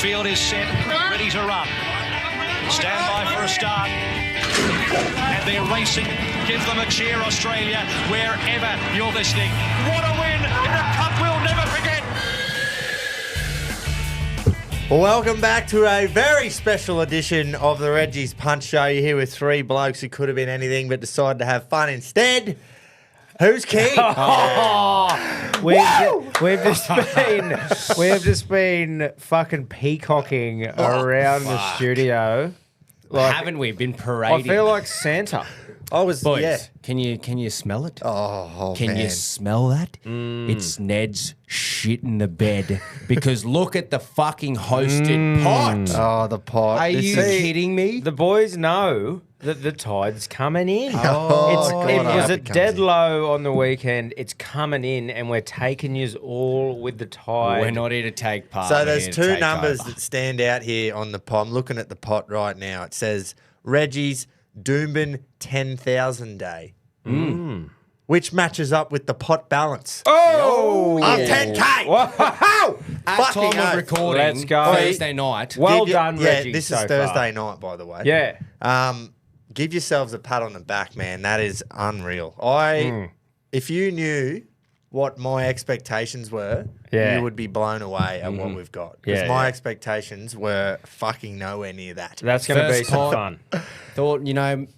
Field is set, ready to run. Stand by for a start. And they're racing. Give them a cheer, Australia, wherever you're listening. What a win in a cup we'll never forget. Welcome back to a very special edition of the Reggies Punt Show. You're here with three blokes who could have been anything but decided to have fun instead. Who's king? We've just been fucking peacocking around the studio. Like, haven't we been parading? I feel like Santa. Boys, yeah. can you smell it? Can man. you smell that? It's Ned's shit in the bed. Because look at the fucking hosted pot. Oh, the pot. Are you kidding me? The boys know that the tide's coming in. God, it I was hope a it comes dead in. low on the weekend. It's coming in, and we're taking yous all with the tide. We're not here to take part. So we're there's here to two take numbers over. that stand out here on the pot. I'm looking at the pot right now. It says Reggies Doomben 10,000 day. Which matches up with the pot balance. Oh! Of 10K. Wow! At fucking time of oath. recording, Let's go. Thursday night. Well Give you- done, yeah, Reggie. this so is far. Thursday night, by the way. Yeah. Give yourselves a pat on the back, man. That is unreal. If you knew what my expectations were, Yeah. you would be blown away at what we've got. Because Yeah, my yeah. expectations were fucking nowhere near that. That's going to be First some pot. fun. Thought,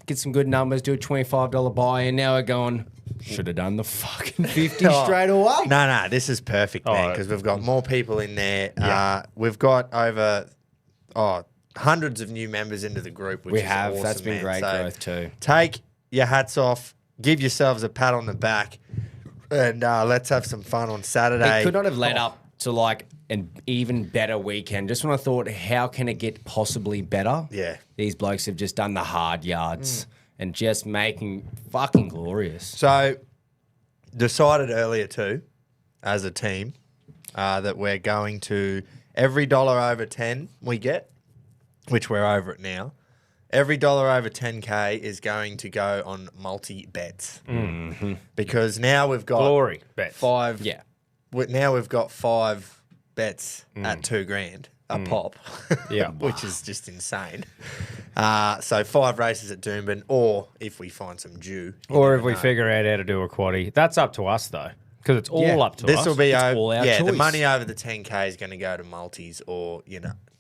get some good numbers, do a $25 buy, and now we're going, should have done the fucking 50 straight away. No, this is perfect, man, Oh, because we've got more people in there. We've got over hundreds of new members into the group, which We is have. awesome, That's been man. great So growth too. Take your hats off, give yourselves a pat on the back, and let's have some fun on Saturday. It could not have led up to like an even better weekend. Just when I thought, how can it get possibly better? Yeah. These blokes have just done the hard yards and just making fucking glorious. So, decided earlier too, as a team, that we're going to every dollar over 10 we get, which we're over it now. Every dollar over 10K is going to go on multi-bets. Because now we've got Glory bets. five. Yeah. Now we've got 5 bets at $2,000 a pop. Yeah. Which is just insane. So 5 races at Doomben, or if we find some dew. Or if we figure out how to do a quaddie. That's up to us, though, because it's all up to us. This will be all our the choice. money over the 10K is going to go to multis, or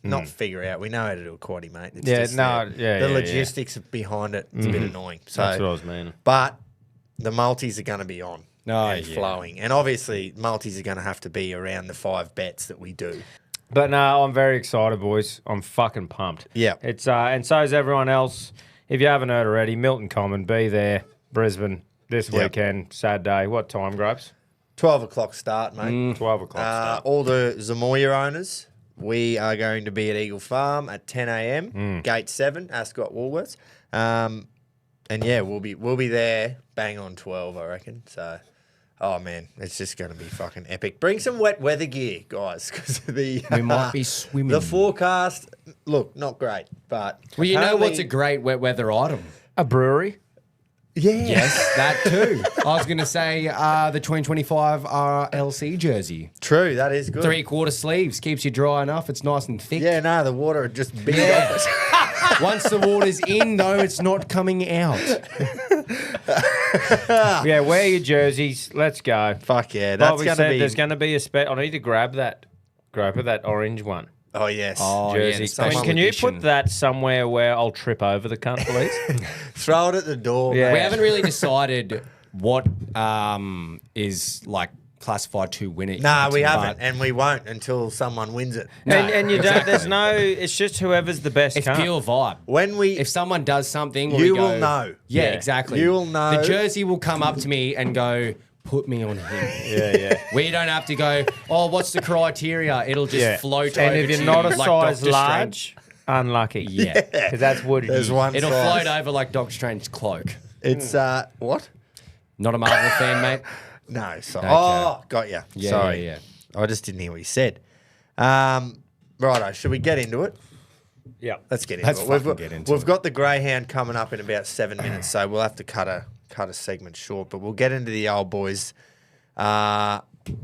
not figure out. We know how to do a quaddie, mate. It's Yeah, just no, the yeah, yeah, logistics behind it. It's a bit annoying. So, That's what I was meaning. but the multis are going to be on and yeah. flowing, and obviously multis are going to have to be around the 5 bets that we do. But no, I'm very excited, boys. I'm fucking pumped. Yeah. It's and so is everyone else. If you haven't heard already, Milton Common, be there, Brisbane this Yep. weekend, Saturday. What time, Gropes? 12 o'clock start, mate. 12 o'clock start. All the Zamoya owners, we are going to be at Eagle Farm at 10 a.m. Gate 7, Ascot Woolworths. And yeah, we'll be there bang on 12, I reckon. So, oh man, it's just going to be fucking epic. Bring some wet weather gear, guys, because we might be swimming. The forecast, look, not great, but Well, you know apparently- what's a great wet weather item? A brewery? Yeah. Yes, that too. I was going to say the 2025 RLC jersey. True, that is good. 3/4 sleeves. Keeps you dry enough. It's nice and thick. Yeah, no, the water would just beat off us. Once the water's in, though, it's not coming out. Yeah, wear your jerseys. Let's go. Fuck yeah, that's Bobby going to said be. there's going to be a I need to grab that. Groper, that orange one. Oh yes. Oh, Jersey. yeah, the special Can you edition. put that somewhere where I'll trip over the cunt, please? Throw it at the door. Yeah. mate. We haven't really decided what is like classified to win it. Nah, we but- haven't, and we won't until someone wins it. No, and you exactly. don't. There's no. It's just whoever's the best. It's cunt. pure vibe. When we, If someone does something, You we go, will know. Yeah, Yeah. exactly. You will know. The jersey will come up to me and go, "Put me on him." Yeah. We don't have to go, "Oh, what's the criteria?" It'll just Yeah. float And over if to you're not you a like size Doctor large, Strange. unlucky. Yeah. Because that's Woody. there's one, It'll size. float over like Doctor Strange's cloak. It's what? Not a Marvel fan, mate. No, sorry. Oh, got you. Yeah, Sorry. yeah. I just didn't hear what you said. Righto, should we get into it? Yeah. Let's get into Let's it. fucking get into We've it. got the greyhound coming up in about 7 minutes, so we'll have to cut a segment short. But we'll get into the old boys.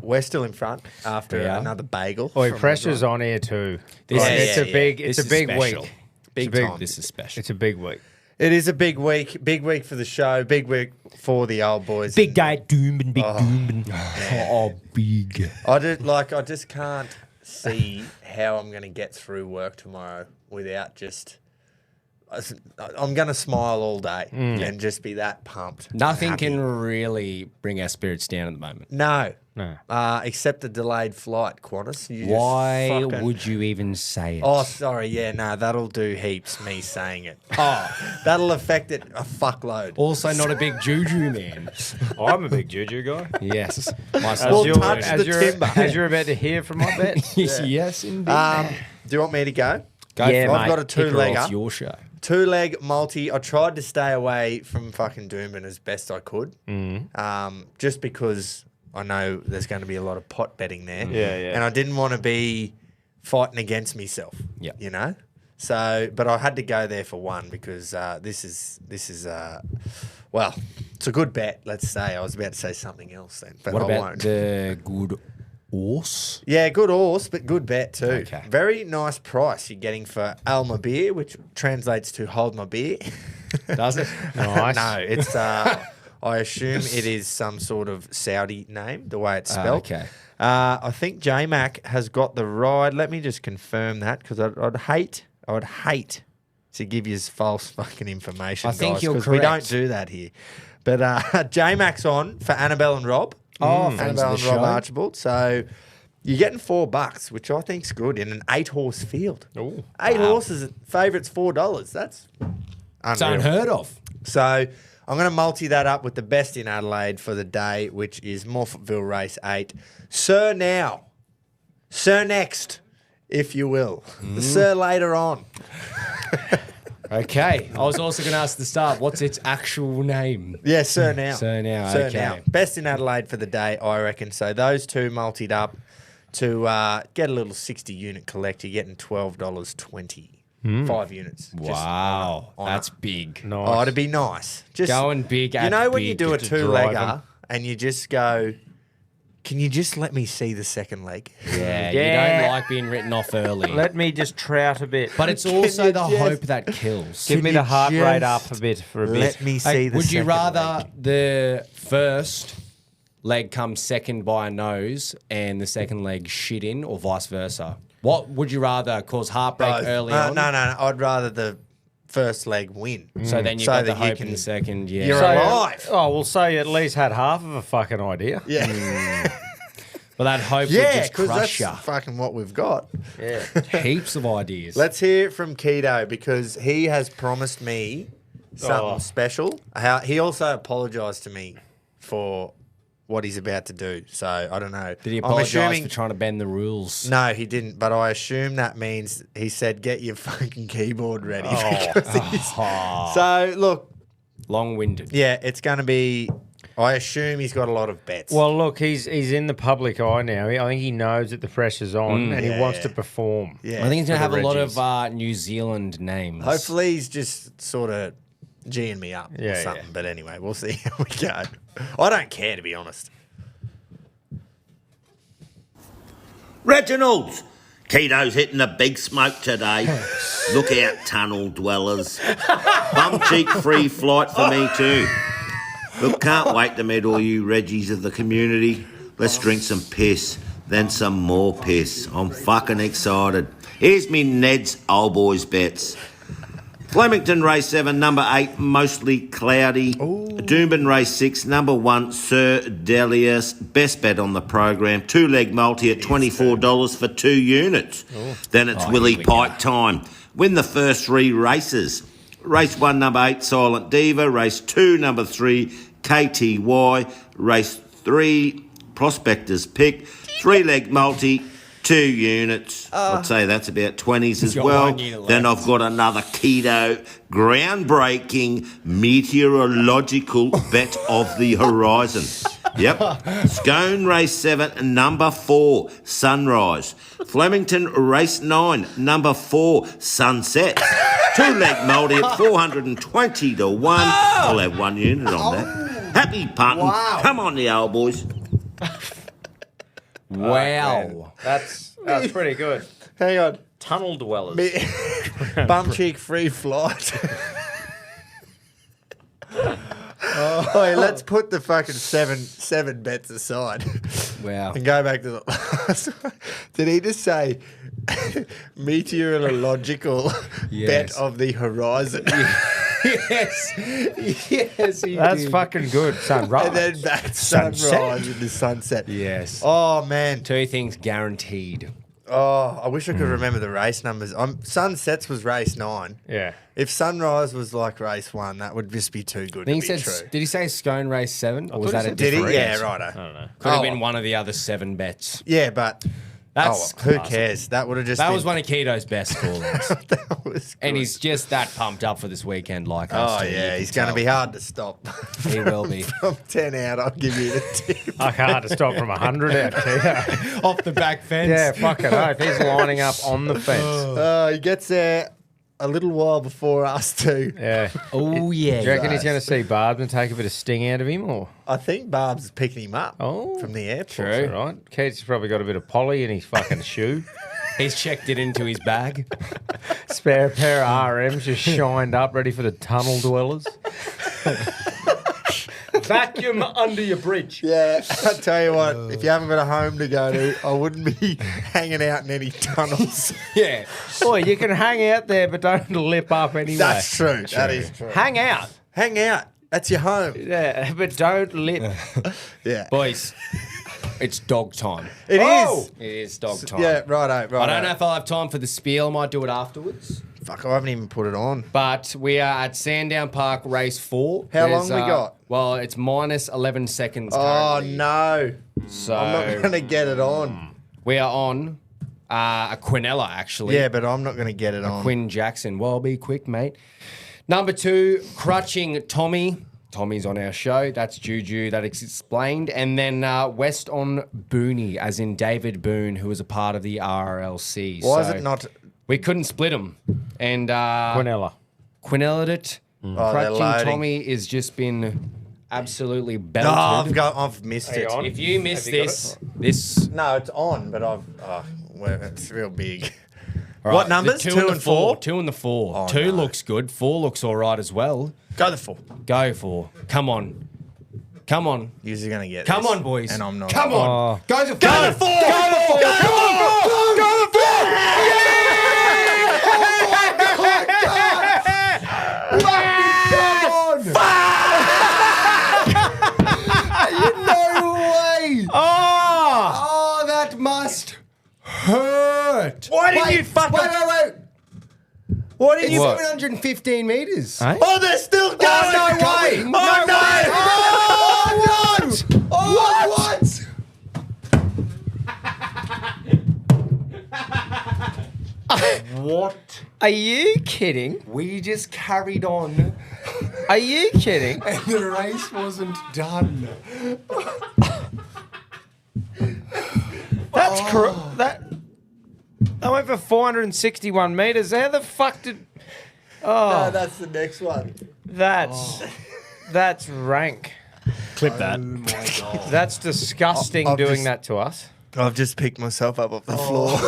we're still in front after We are. another bagel. Oi, from pressure's everyone. on here too. This Like, is- it's a yeah. big, This it's a is big special. week. Big It's a big- time. This is special. It's a big week. It is a big week. Big week for the show. Big week for the old boys. Big guy Doomben, big Doomben. Oh, big. I just can't see how I'm going to get through work tomorrow without just. I'm going to smile all day and just be that pumped. and Nothing happy. can really bring our spirits down at the moment. No. No. Except the delayed flight, Qantas. You just Why fucking- would you even say it? Oh, sorry. Yeah, no, that'll do heaps, me saying it. Oh, that'll affect it a fuckload. Also, not a big juju man. I'm a big juju guy. Yes. Well, Myself. touch the timber. As you're about to hear from my bet. Yes, indeed. Do you want me to go? Go yeah, for it. I've got a Kick her off, two-legger. It's your show. Two-leg multi. I tried to stay away from fucking Doomben as best I could. Just because I know there's going to be a lot of pot betting there. Yeah, yeah. And I didn't want to be fighting against myself. Yep. You know? So, but I had to go there for one because this is well, it's a good bet, let's say. I was about to say something else then, but What I about won't. the good horse? Yeah, good horse, but good bet too. Okay. Very nice price you're getting for Alma beer, which translates to hold my beer. Does it? Nice. No, it's I assume it is some sort of Saudi name, the way it's spelled. okay. I think J-Mac has got the ride. Let me just confirm that because I'd hate to give you false fucking information. I think guys, you're 'cause we don't correct. do that here. But J-Mac's on for Annabelle and Rob. Oh, friends of Annabelle the and Rob show. Archibald. So you're getting $4, which I think's good in an 8-horse field. Ooh. 8 horses, favourites $4. That's It's unreal. unheard of. So I'm going to multi that up with the best in Adelaide for the day, which is Morphettville Race 8. Sir now. Sir next, if you will. The Sir later on. Okay. I was also going to ask at the start, what's its actual name? Yeah, Sir now. Sir now, Sir okay. now. Best in Adelaide for the day, I reckon. So those two multied up to get a little 60-unit collect. You're getting $12.20. 5 units. Just Wow. on a- That's big. Nice. Oh, it'd be nice. Just Going big You at know when you big do a to drive 'em. two-legger and you just go, can you just let me see the second leg? Yeah, Yeah. you don't like being written off early. Let me just trout a bit. but it's also you the just- hope that kills. Give Can me you the heart rate just up a bit for a bit. Let me see Hey, the would you second rather leg. the first leg come second by a nose and the second leg shit in, or vice versa? What would you rather cause heartbreak Both. early no, on? No, I'd rather the first leg win. So then you've So got the that you hope can- in the second. Yeah. You're alive. Oh, we'll say you at least had half of a fucking idea. Yeah. Well, that hope would Yeah, just because crush that's fucking what we've got. Yeah. you. Heaps of ideas. Let's hear it from Keto because he has promised me something special. He also apologised to me for what he's about to do. So I don't know. Did he I'm apologise assuming- for trying to bend the rules? No, he didn't. But I assume that means he said, "Get your fucking keyboard ready." Oh. because he's- So look, Long-winded. yeah, it's going to be. I assume he's got a lot of bets. Well, look, he's in the public eye now. I think he knows that the pressure's on and he wants to perform. yeah, I think he's going to for have the a lot Reggies. of New Zealand names. Hopefully, he's just sort of G'ing me up or Yeah, something. yeah. But anyway, we'll see how we go. I don't care, to be honest. Reginald's. Keto's hitting the big smoke today. Look out, tunnel dwellers. Bum cheek free flight for me too. Look, can't wait to meet all you Reggies of the community. Let's drink some piss, then some more piss. I'm fucking excited. Here's me Neds old boys bets. Flemington race 7, number 8, mostly cloudy. Doomben race 6, number 1, Sir Delius. Best bet on the program. 2-leg multi at $24 for 2 units. Then it's Willie here we go. Pike time. Win the first 3 races. Race 1, number 8, Silent Diva. Race 2, number 3, KTY. Race 3, Prospector's Pick. 3-leg multi. 2 units. I'd say that's about 20s as got well. 1 unit Then left. I've got another keto, groundbreaking, meteorological bet of the horizon. Yep. Scone race 7, number 4, Sunrise. Flemington race 9, number 4, Sunset. 2-leg multi at 420 to 1. I'll have 1 unit on that. Happy punting. Wow. Come on, the old boys. Wow. That's pretty good. Hang on. Tunnel dwellers. Bum cheek free flight. Oh, let's put the fucking seven bets aside Wow. and go back to the last one. Did he just say meteorological bet Yes. of the horizon? Yes. Yes, he That's did. fucking good. Sunrise. And then back Sunset. sunrise into sunset. Yes. Oh, man. Two things guaranteed. Oh, I wish I could remember the race numbers. Sunsets was race 9. Yeah. If sunrise was like race 1, that would just be too good I think to he be said, true. did he say Scone race 7? Or was thought that he a said Did he? different? Yeah, righto. I don't know. Could have Oh. been one of the other 7 bets. Yeah, but That's who classic. cares? That would have just That been, was one of Keto's best callings. that was And good. he's just that pumped up for this weekend like us. Oh, too, you yeah, can he's going to tell. be hard to stop. He will be. From 10 out, I'll give you the tip. I can't stop from 100 out here. Off the back fence. Yeah, fucking oath. He's lining up on the fence. He gets there a little while before us too. Yeah. Oh, yeah. Do you reckon he's does. going to see Barbs and take a bit of sting out of him, or? I think Barb's is picking him up Oh, from the airport. True. Right. Keith's probably got a bit of poly in his fucking shoe. He's checked it into his bag. Spare pair of RMs just shined up, ready for the tunnel dwellers. Vacuum under your bridge. Yeah, I tell you what, if you haven't got a home to go to, I wouldn't be hanging out in any tunnels. Yeah. Boy, you can hang out there, but don't lip up anyway. That's true. That is true. Hang out. Hang out. That's your home. Yeah, but don't lip. Yeah. Boys, it's dog time. It is. It is dog time. Yeah, righto. I don't know if I'll have time for the spiel. I might do it afterwards. Fuck, I haven't even put it on. But we are at Sandown Park, race 4. How long we got? Well, it's minus 11 seconds. Oh, currently. no. So I'm not going to get it on. we are on a Quinella, actually. Yeah, but I'm not going to get it on. Quinn Jackson. Well, be quick, mate. Number 2, Crutching Tommy. Tommy's on our show. That's Juju. That is explained. And then West on Booney, as in David Boone, who was a part of the RLC. Why is So it not? We couldn't split them. And Quinella. Quinella'd it. Oh, they're Crutching loading. Tommy has just been absolutely No, belted. I've missed Hang it. on. If you miss Have you got this, this No, it's on, but well, it's real big. All What right, numbers? the 2 and 4? 2 and the 4. Oh, 2 no. looks good. 4 looks all right as well. Go the 4. Go 4. Come on. Come on. You're going to get Come this. on, boys. And I'm not. Come on. Oh. Go the 4. Go the 4! Go the 4! Come on! Go the No way. Oh, that must hurt. Why didn't you fucking- Wait. What did It's you... What? 715 metres. Hey? Oh, they're still going! no way! Oh, No no! way! Oh, no! Oh, what? What? Are you kidding? We just carried on Are you kidding? and the race wasn't done. That's that went for 461 meters. How the fuck did? No, that's the next one. That's rank. Clip that. That's disgusting I've doing just- that to us. I've just picked myself up off the floor.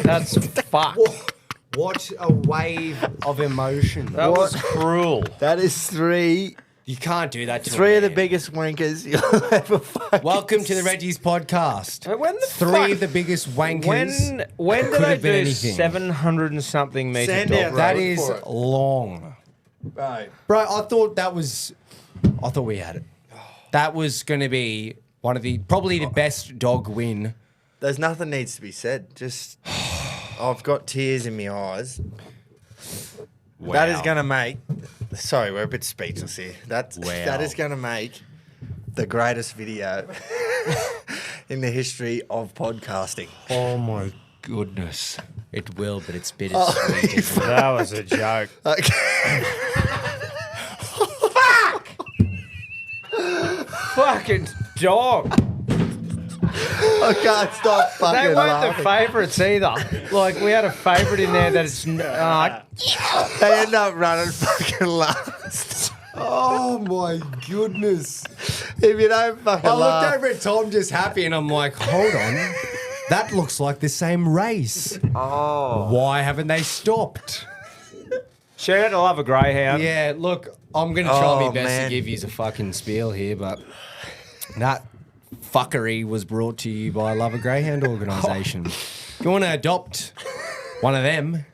That's fuck. What a wave of emotion. That was cruel. That is three You can't do that to of a the man. biggest wankers you'll ever fucking Welcome to the Reggies podcast. When the Three fuck? of the biggest wankers. When Could did they have been do anything. 700 and something meter Sandown, dog That race? is for it. long. Right. Bro, I thought we had it. That was going to be probably the best dog win. There's nothing needs to be said. Just I've got tears in my eyes. That is going to make. Sorry, we're a bit speechless here. That is going to make the greatest video in the history of podcasting. Oh my goodness. It will, but it's bittersweet. isn't it? That was a joke. Fucking dog. I can't stop fucking They weren't laughing. the favourites either. Like, we had a favourite in there that it's... They end up running fucking last. Oh my goodness. If you don't fucking I looked laugh. over at Tom just happy and I'm like, hold on. That looks like the same race. Oh. Why haven't they stopped? Shout out to Love a Greyhound. Yeah, look, I'm going to try my best man. to give you a fucking spiel here, but that fuckery was brought to you by Love a Greyhound organisation. If you want to adopt one of them,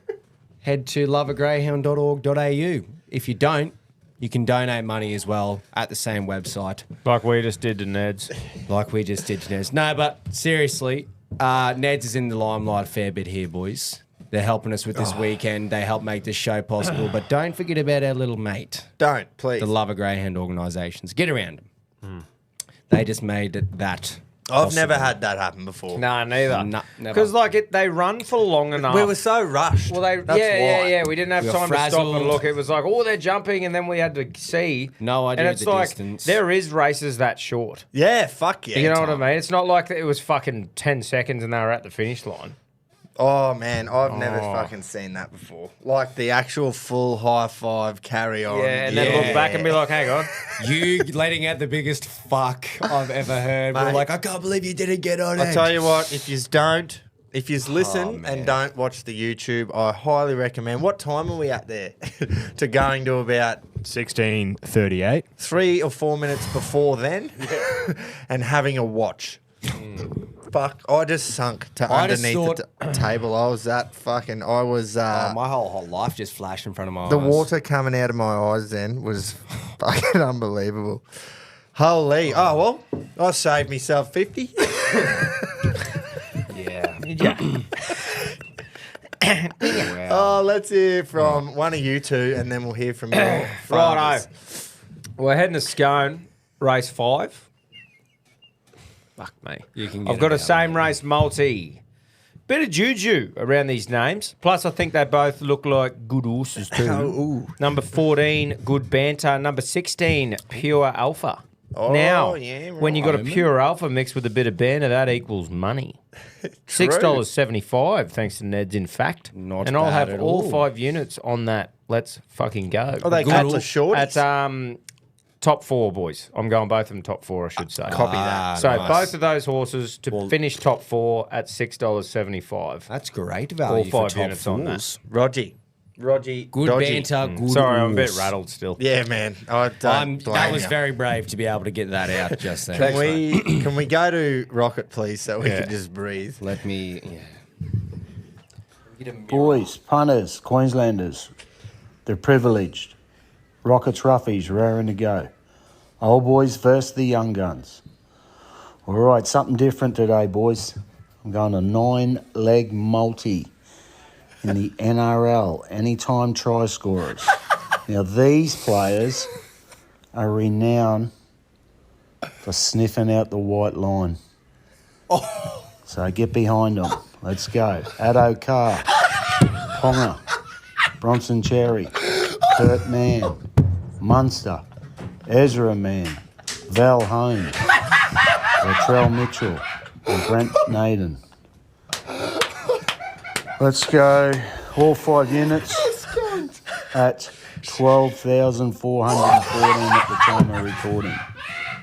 head to loveagreyhound.org.au. If you don't, you can donate money as well at the same website. Like we just did to Neds. Like we just did to Neds. No, but seriously, Neds is in the limelight a fair bit here, boys. They're helping us with this weekend. They help make this show possible. But don't forget about our little mate, Don't, please. the Love a Greyhound organisations. Get around them. They just made that. I've never had that happen before. Nah, neither. No, never. Because they run for long enough. We were so rushed. Well, That's why. yeah. We didn't have We were time to stop frazzled. and look. It was like, oh, they're jumping, and then we had to see. No idea And it's the like distance. there is races that short. Yeah, fuck yeah. You know what I mean? It's not like it was fucking 10 seconds and they were at the finish line. Oh, man, I've never fucking seen that before. Like the actual full high five carry on. Yeah, and then look back and be like, hang on. You letting out the biggest fuck I've ever heard. We're Mate. like, I can't believe you didn't get on it. I tell you what, if you listen man. and don't watch the YouTube, I highly recommend. What time are we at there? To going to about 16:38. 3 or 4 minutes before then and having a watch. Fuck, I just sunk to I just underneath the table. I was my whole life just flashed in front of my the eyes. water coming out of my eyes then was fucking unbelievable. Holy, oh well, I saved myself 50. Yeah. Oh, let's hear from one of you two, and then we'll hear from your Righto. fathers. We're heading to Scone, race 5. Fuck me. You can I've got a same race multi. Bit of juju around these names. Plus, I think they both look like good horses too. Ooh. Number 14, Good Banter. Number 16, Pure Alpha. Oh, now, yeah, when you got a right. Pure Alpha mixed with a bit of banter, that equals money. $6.75, thanks to Neds, in fact. Not and I'll bad have at all all. 5 units on that. Let's fucking go. Oh, they Good- couple of shorties. At top 4, boys. I'm going both of them top 4, I should say. Copy that. So nice. both of those horses to finish top 4 at $6.75. That's great value All for 5 top units on that. fours. Rogie, Good Dodgy. banter, good Sorry, I'm a bit horse. rattled still. Yeah, man. I don't blame That was you. very brave to be able to get that out just then. Can we go to Rocket, please, so we can just breathe? Let me. Yeah. Boys, punters, Queenslanders, they're privileged. Rockets, roughies, raring to go. Old boys versus the young guns. All right, something different today, boys. I'm going to 9-leg multi in the NRL, anytime try scorers. Now, these players are renowned for sniffing out the white line. So get behind them. Let's go. Addo Carr, Ponga, Bronson Cherry, Kurt Mann, Munster, Ezra Mann, Val Holmes, Latrell Mitchell, and Brent Naden. Let's go. All 5 units at 12,414 at the time of recording.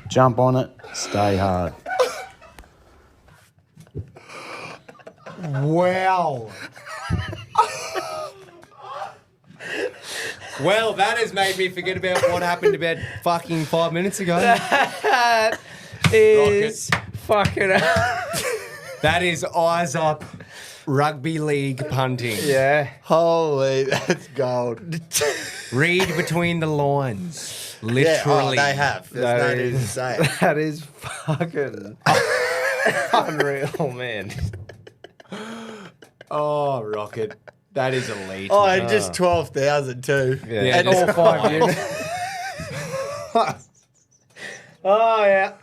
Jump on it. Stay hard. Wow. Well, that has made me forget about what happened about fucking 5 minutes ago. That is fucking. That is eyes up rugby league punting. Yeah. Holy, that's gold. Read between the lines. Yeah, Literally. they have. There's no need to say it. That is fucking unreal, man. Oh, Rocket. That is elite. Oh, and just 12,000 too. Yeah. And all 5 units. Oh, yeah.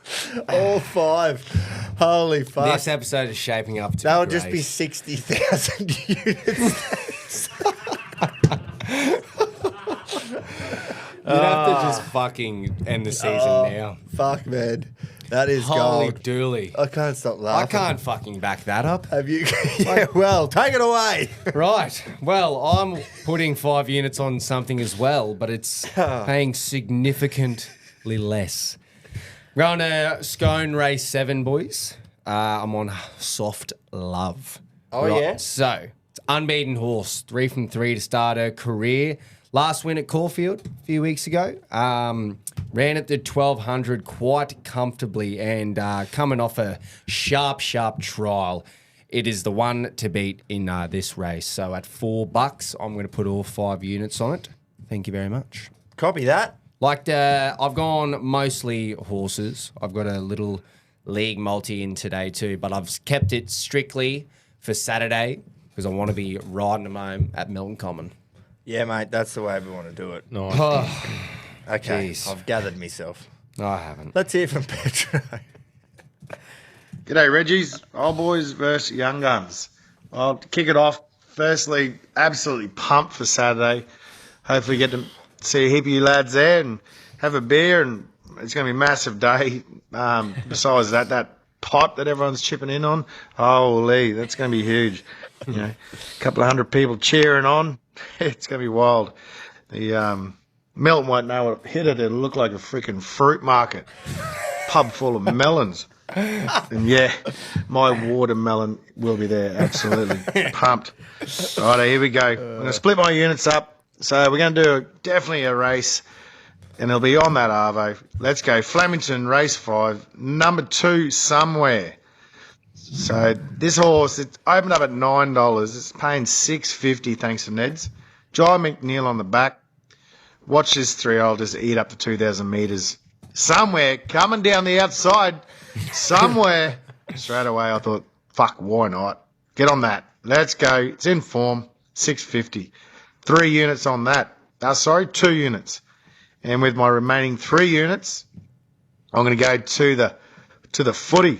all 5. Holy fuck. This episode is shaping up to that be would just be great. 60,000 units. You'd have to just fucking end the season now. Fuck, man. That is Holy gold. dooly. I can't stop I laughing. can't fucking back that up. Have you? Yeah, well, take it away. Right. Well, I'm putting 5 units on something as well, but it's paying significantly less. Going to Scone Race 7, boys. I'm on Soft Love. Oh, yeah? So, it's unbeaten horse. 3 from 3 to start her career. Last win at Caulfield a few weeks ago. Ran at the 1200 quite comfortably and coming off a sharp trial. It is the one to beat in this race. So at $4, I'm going to put all 5 units on it. Thank you very much. Copy that. I've gone mostly horses. I've got a little league multi in today too, but I've kept it strictly for Saturday because I want to be riding them home at Milton Common. Yeah, mate, that's the way we want to do it. Nice. Okay, Jeez. I've gathered myself. No, I haven't. Let's hear from Pedro. G'day, Reggies. Old boys versus young guns. Well, to kick it off, firstly, absolutely pumped for Saturday. Hopefully get to see a heap of you lads there and have a beer, and it's going to be a massive day. Besides that pot that everyone's chipping in on, holy, that's going to be huge. You know, a couple of hundred people cheering on. It's going to be wild. The Milton won't know what hit it. It'll look like a freaking fruit market. Pub full of melons. And yeah, my watermelon will be there. Absolutely pumped. Righto, here we go. I'm going to split my units up. So we're going to do definitely a race, and it'll be on that Arvo. Let's go. Flemington, race 5, number 2, somewhere. So this horse, it's opened up at $9. It's paying $6.50 thanks to Neds. Jai McNeil on the back. Watch this 3-year-old just eat up to 2,000 metres. Somewhere, coming down the outside, somewhere. Straight away, I thought, fuck, why not? Get on that. Let's go. It's in form. $6.50. 3 units on that. 2 units. And with my remaining 3 units, I'm going to go to the footy.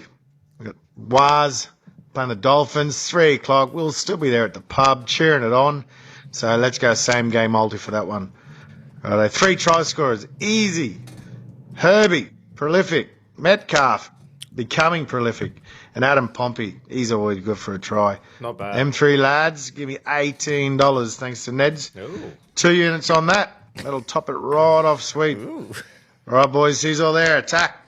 We've got Waz playing the Dolphins, 3 o'clock. We'll still be there at the pub, cheering it on. So let's go same game multi for that one. Righto, 3 try scorers. Easy. Herbie, prolific. Metcalf, becoming prolific. And Adam Pompey, he's always good for a try. Not bad. M3 lads, give me $18 thanks to Neds. Ooh. 2 units on that. That'll top it right off sweet. All right, boys, he's all there. Attack.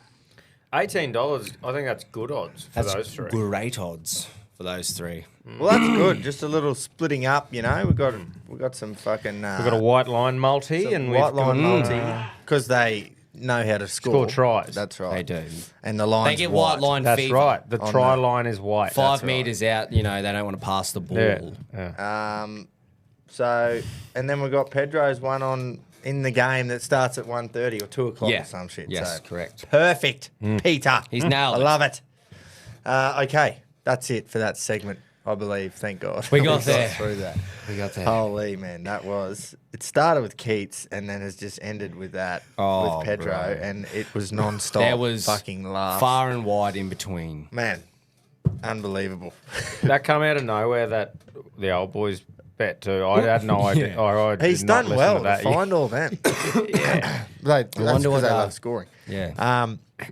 $18, I think that's good odds for That's those 3. great odds for those 3. Well, that's good. Just a little splitting up, you know. We've got some fucking... We've got a white line multi and we've white line got multi because they know how to score tries. That's right. They do. And the line's They get white line That's fever. right. The On try that. line is white. 5 metres out, they don't want to pass the ball. Yeah. So, and then we've got Pedro's one on in the game that starts at 1:30 or 2 o'clock Yeah. or some shit. Yes, so. correct. Perfect, Peter. He's nailed I it. love it. Okay, that's it for that segment, I believe. Thank God. We got there. through that. We got there. Holy man, that was. It started with Keats and then has just ended with that Oh, with Pedro, bro. and it was non-stop. There was fucking laugh. far and wide in between. Man, unbelievable. That come out of nowhere, the old boys bet too. I had no idea. I did He's not done listen well to that. to find all them. Yeah. That's wonder what because they that- love scoring. Yeah. Yeah.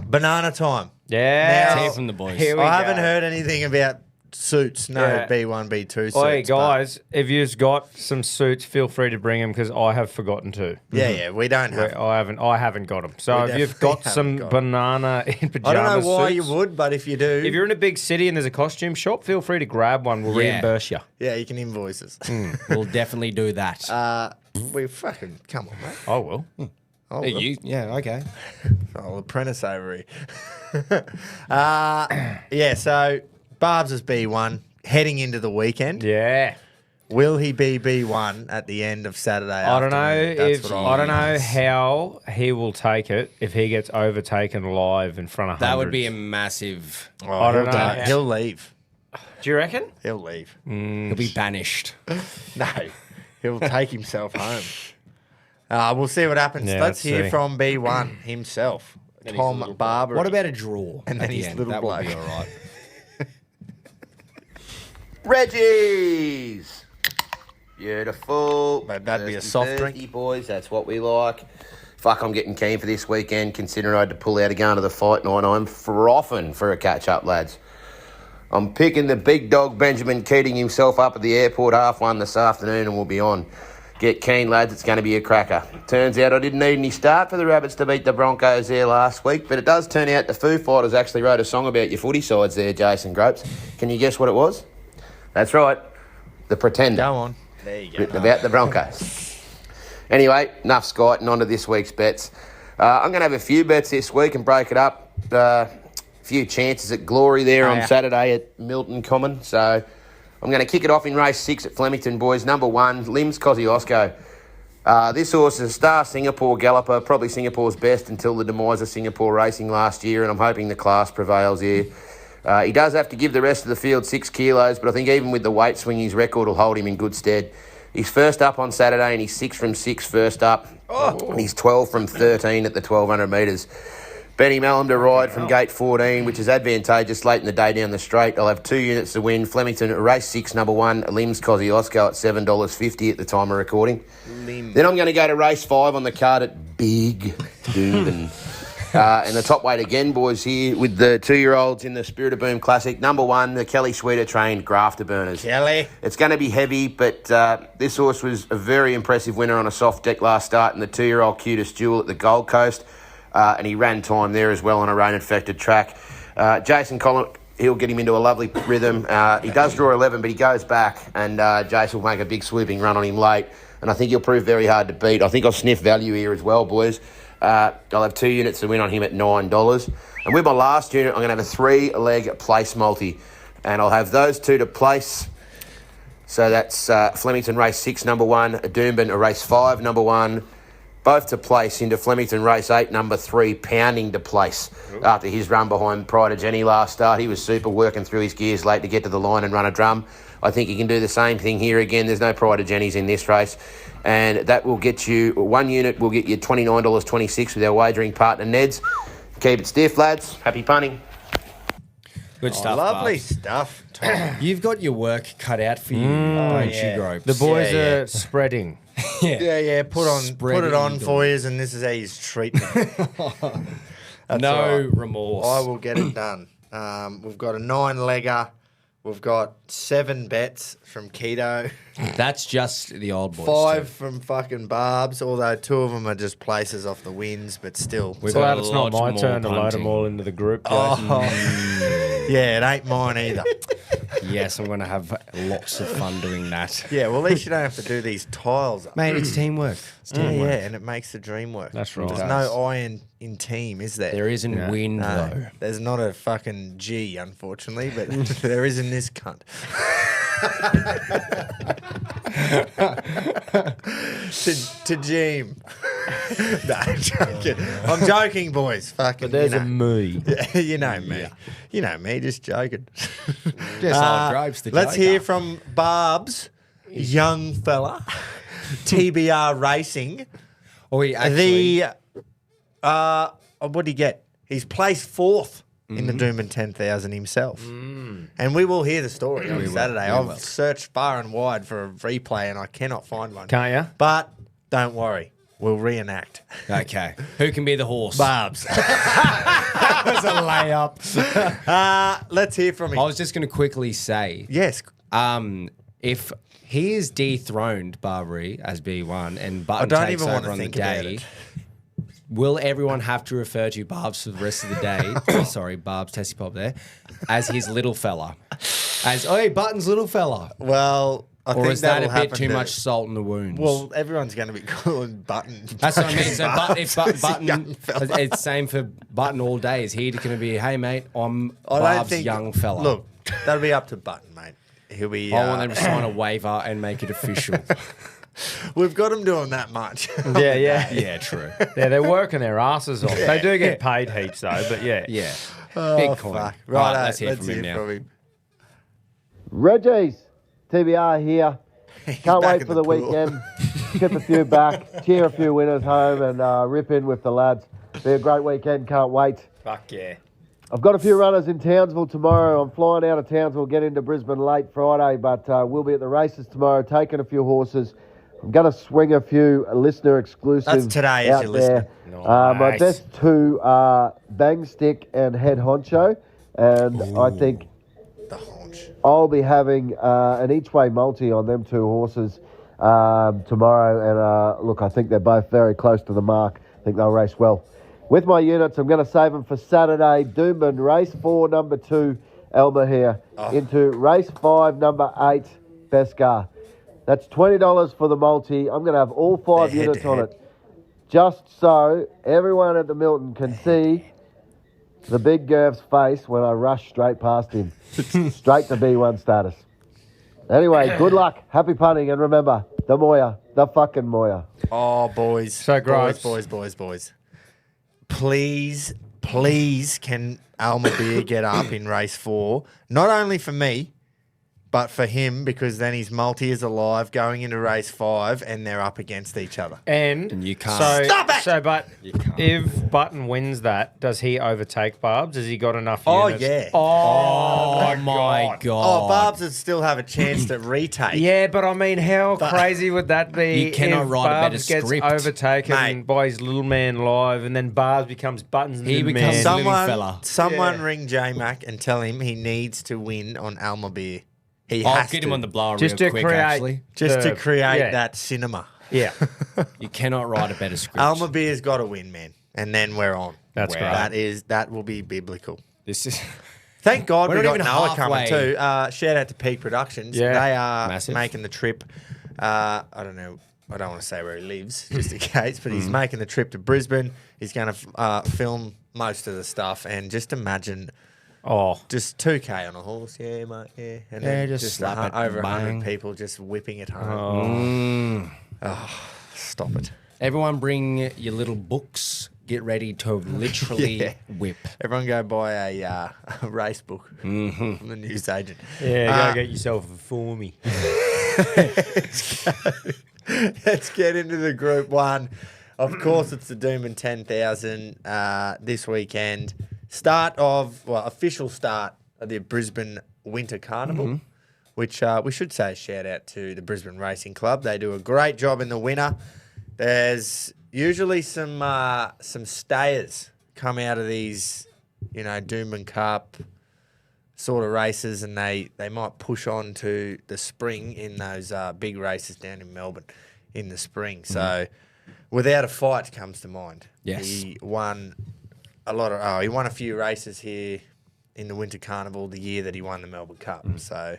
Banana time. Yeah. Now- Hear from the boys. Here we I haven't go. heard anything about suits. No Yeah. B1, B2 suits. Oi, but- guys, if you've got some suits, feel free to bring them because I have forgotten to. Yeah, we don't have. I haven't got them. So We if you've definitely got haven't some got 'em. banana in I pajamas don't know why suits, you would, but if you do, If you're in a big city and there's a costume shop, feel free to grab one. We'll Yeah. reimburse you. yeah, you can invoice us. We'll definitely do that. We fucking come on, mate. I will. Oh, Okay. I'll apprentice over here. Yeah, so Barb's is B1 heading into the weekend. Yeah. Will he be B1 at the end of Saturday? I don't know afternoon? That's if what I don't know want. how he will take it if he gets overtaken live in front of That hundreds. would be a massive. Oh, I don't he'll know. go- He'll leave. Do you reckon? He'll leave. He'll be banished. No, he'll take himself home. We'll see what happens. Yeah, Let's hear see. from B1 himself, Tom Barber. What about a draw? And at then the his end? little That would be bloke. all right. Reggies! Beautiful. Mate, that'd be a Thirsty, soft thirsty, drink. boys. That's what we like. fuck, I'm getting keen for this weekend, considering I had to pull out again to the fight night. I'm frothing for a catch-up, lads. I'm picking the big dog Benjamin Keating himself up at the airport 1:30 this afternoon, and we'll be on. Get keen, lads. It's going to be a cracker. Turns out I didn't need any start for the Rabbits to beat the Broncos there last week, but it does turn out the Foo Fighters actually wrote a song about your footy sides there, Jason Gropes. Can you guess what it was? That's right. The Pretender. Go on. There you go. Written about the Broncos. Anyway, enough skiting, on to this week's bets. I'm going to have a few bets this week and break it up. A few chances at glory there on Saturday at Milton Common. So I'm going to kick it off in race 6 at Flemington, boys. Number 1, Limbs Kosciuszko. This horse is a star Singapore galloper, probably Singapore's best until the demise of Singapore racing last year, and I'm hoping the class prevails here. He does have to give the rest of the field 6 kilos, but I think even with the weight swing, his record will hold him in good stead. He's first up on Saturday, and he's 6 from 6 first up. And he's 12 from 13 at the 1,200 metres. Benny Mellum to ride from gate 14, which is advantageous late in the day down the straight. I'll have 2 units to win. Flemington, race 6, number 1, Limbs Kosciuszko at $7.50 at the time of recording. Then I'm going to go to race 5 on the card at Big Doomben. And the top weight again, boys, here with the 2-year-olds in the Spirit of Boom Classic. Number 1, the Kelly Sweeter trained Grafter Burners. Kelly. It's going to be heavy, but this horse was a very impressive winner on a soft deck last start in the 2-year-old Cutest Jewel at the Gold Coast. And he ran time there as well on a rain-infected track. Jason Collin, he'll get him into a lovely rhythm. He does draw 11, but he goes back, and Jason will make a big swooping run on him late. And I think he'll prove very hard to beat. I think I'll sniff value here as well, boys. I'll have 2 units to win on him at $9. And with my last unit, I'm going to have a 3-leg place multi. And I'll have those 2 to place. So that's Flemington race 6, number 1, Doomben race 5, number 1. Both to place into Flemington race 8, number 3, Pounding to place. After his run behind Pride of Jenny last start, he was super working through his gears late to get to the line and run a drum. I think he can do the same thing here again. There's no Pride of Jennies in this race. And that will get you, 1 unit will get you $29.26 with our wagering partner Neds. Keep it stiff, lads. Happy punting. Good stuff, Lovely Barbs. stuff, Tom. You've got your work cut out for you, don't you, Gropes? The boys Yeah, are yeah. spreading. Yeah, put Spread it on eagle. for you, and this is how you treat me. That's No all right. remorse. I will get it done. We've got a 9-legger. We've got 7 bets from Keto, That's just the old boys. 5 from fucking Barbs, although 2 of them are just places off the wins, but still. We've So got it's a not lot my more turn to load punting. them all into the group. Jason. Yeah, it ain't mine either. Yes, I'm going to have lots of fun doing that. Yeah, well, at least you don't have to do these tiles up. Mate, it's teamwork. It's Yeah, teamwork. yeah, and it makes the dream work. That's right. There's It no I in team, is there? There isn't wind, No, though. there's not a fucking G, unfortunately, but there is in this cunt. to Jim. No, I'm joking. I'm joking, boys. Fucking, But there's you a know. me. You know me. You know me, just joking. Just like Gropes the Let's joker. hear from Barb's young fella, TBR Racing. Oh, he actually... What did he get? He's placed 4th in the Doomben 10,000 himself. And we will hear the story on Saturday. I've searched far and wide for a replay and I cannot find one. Can't ya? But don't worry, we'll reenact. Okay. Who can be the horse? Barbs. That was a layup. Let's hear from him. I was just going to quickly say, Yes. if he is dethroned, Barbary, as B1, and Button don't takes even over wanna on the think about day, it. will everyone have to refer to Barbs for the rest of the day? Sorry, Barbs, Tessie Pop there, as his little fella. As, oh, hey, Button's little fella. Well, I Or think is that a that'll bit happen too to- much salt in the wounds? Well, everyone's going to be calling Button. that's what I mean. So if Barbs. Button, Young fella. it's same for Button all day. Is he going to be, hey, mate, I'm I don't Barb's think- young fella. Look, that'll be up to Button, mate. He'll be. I want them to sign a waiver and make it official. We've got him doing that much. Yeah, yeah. Yeah, true. Yeah, they're working their asses off. They do get paid heaps, though, but yeah. Yeah. Oh, Big coin. fuck. Right, Right, let's hear from him now. Reggies, TBR here. Can't back wait in for the the pool. weekend. Tip a few back, cheer a few winners home, and rip in with the lads. Be a great weekend. Can't wait. Fuck yeah. I've got a few runners in Townsville tomorrow. I'm flying out of Townsville, get into Brisbane late Friday, but we'll be at the races tomorrow, taking a few horses. I'm going to swing a few listener exclusives That's today, as out you're there. listening. My Nice. best two are Bang Stick and Head Honcho. And I think The haunch. I'll be having an each-way multi on them two horses tomorrow. And look, I think they're both very close to the mark. I think they'll race well. With my units, I'm going to save them for Saturday. Doomben, race 4, number 2, Elmer here. Into race 5, number 8, Beskar. That's $20 for the multi. I'm going to have all 5 They're units on head-to-head. it. Just so everyone at the Milton can see the big Gerv's face when I rush straight past him. Straight to B1 status. Anyway, good luck. Happy punting. And remember, the Moya. The fucking Moya. Oh, boys. So gross. Boys. Please, can Alma Beer get up in race 4? Not only for me, but for him, because then his multi is alive going into race 5 and they're up against each other. And you can't. So, Stop it! So, but can't. if Button wins that, does he overtake Barbs? Has he got enough Oh, units? yeah. Oh, my God. Oh, Barbs would still have a chance to retake. Yeah, but I mean, how crazy would that be? You cannot if write a better Barbs gets script. overtaken Mate. by his little man live, and then Barbs becomes Button's He little becomes man. some- living fella. Someone Yeah. ring J-Mac and tell him he needs to win on Alma Beer. He I'll has get to. him on the blower Just real to quick, create- actually. Just to the- create yeah. that cinema. Yeah, You cannot write a better script. Alma Beer's got to win, man. And then we're on. That's Wow. great. That will be biblical. This is... Thank God We're we not got even Noah coming halfway. too. Shout out to Peak Productions. Yeah. They are Massive. making the trip. I don't know. I don't want to say where he lives, just in case, but he's making the trip to Brisbane. He's going to film most of the stuff, and just imagine just 2K on a horse, yeah, mate, yeah, and then just slap it, over bang. 100 people just whipping it home. Stop it! Everyone bring your little books. Get ready to literally Yeah. whip. Everyone go buy a race book from the newsagent. yeah. Go get yourself a formie. Let's get into the Group 1. Of course, it's the Doomben 10,000 this weekend. Official start of the Brisbane Winter Carnival, which we should say a shout out to the Brisbane Racing Club. They do a great job in the winter. There's usually some stayers come out of these, Doomben Cup sort of races, and they might push on to the spring in those big races down in Melbourne in the spring. So Without a Fight comes to mind. Yes. He won a few races here in the Winter Carnival the year that he won the Melbourne Cup. So,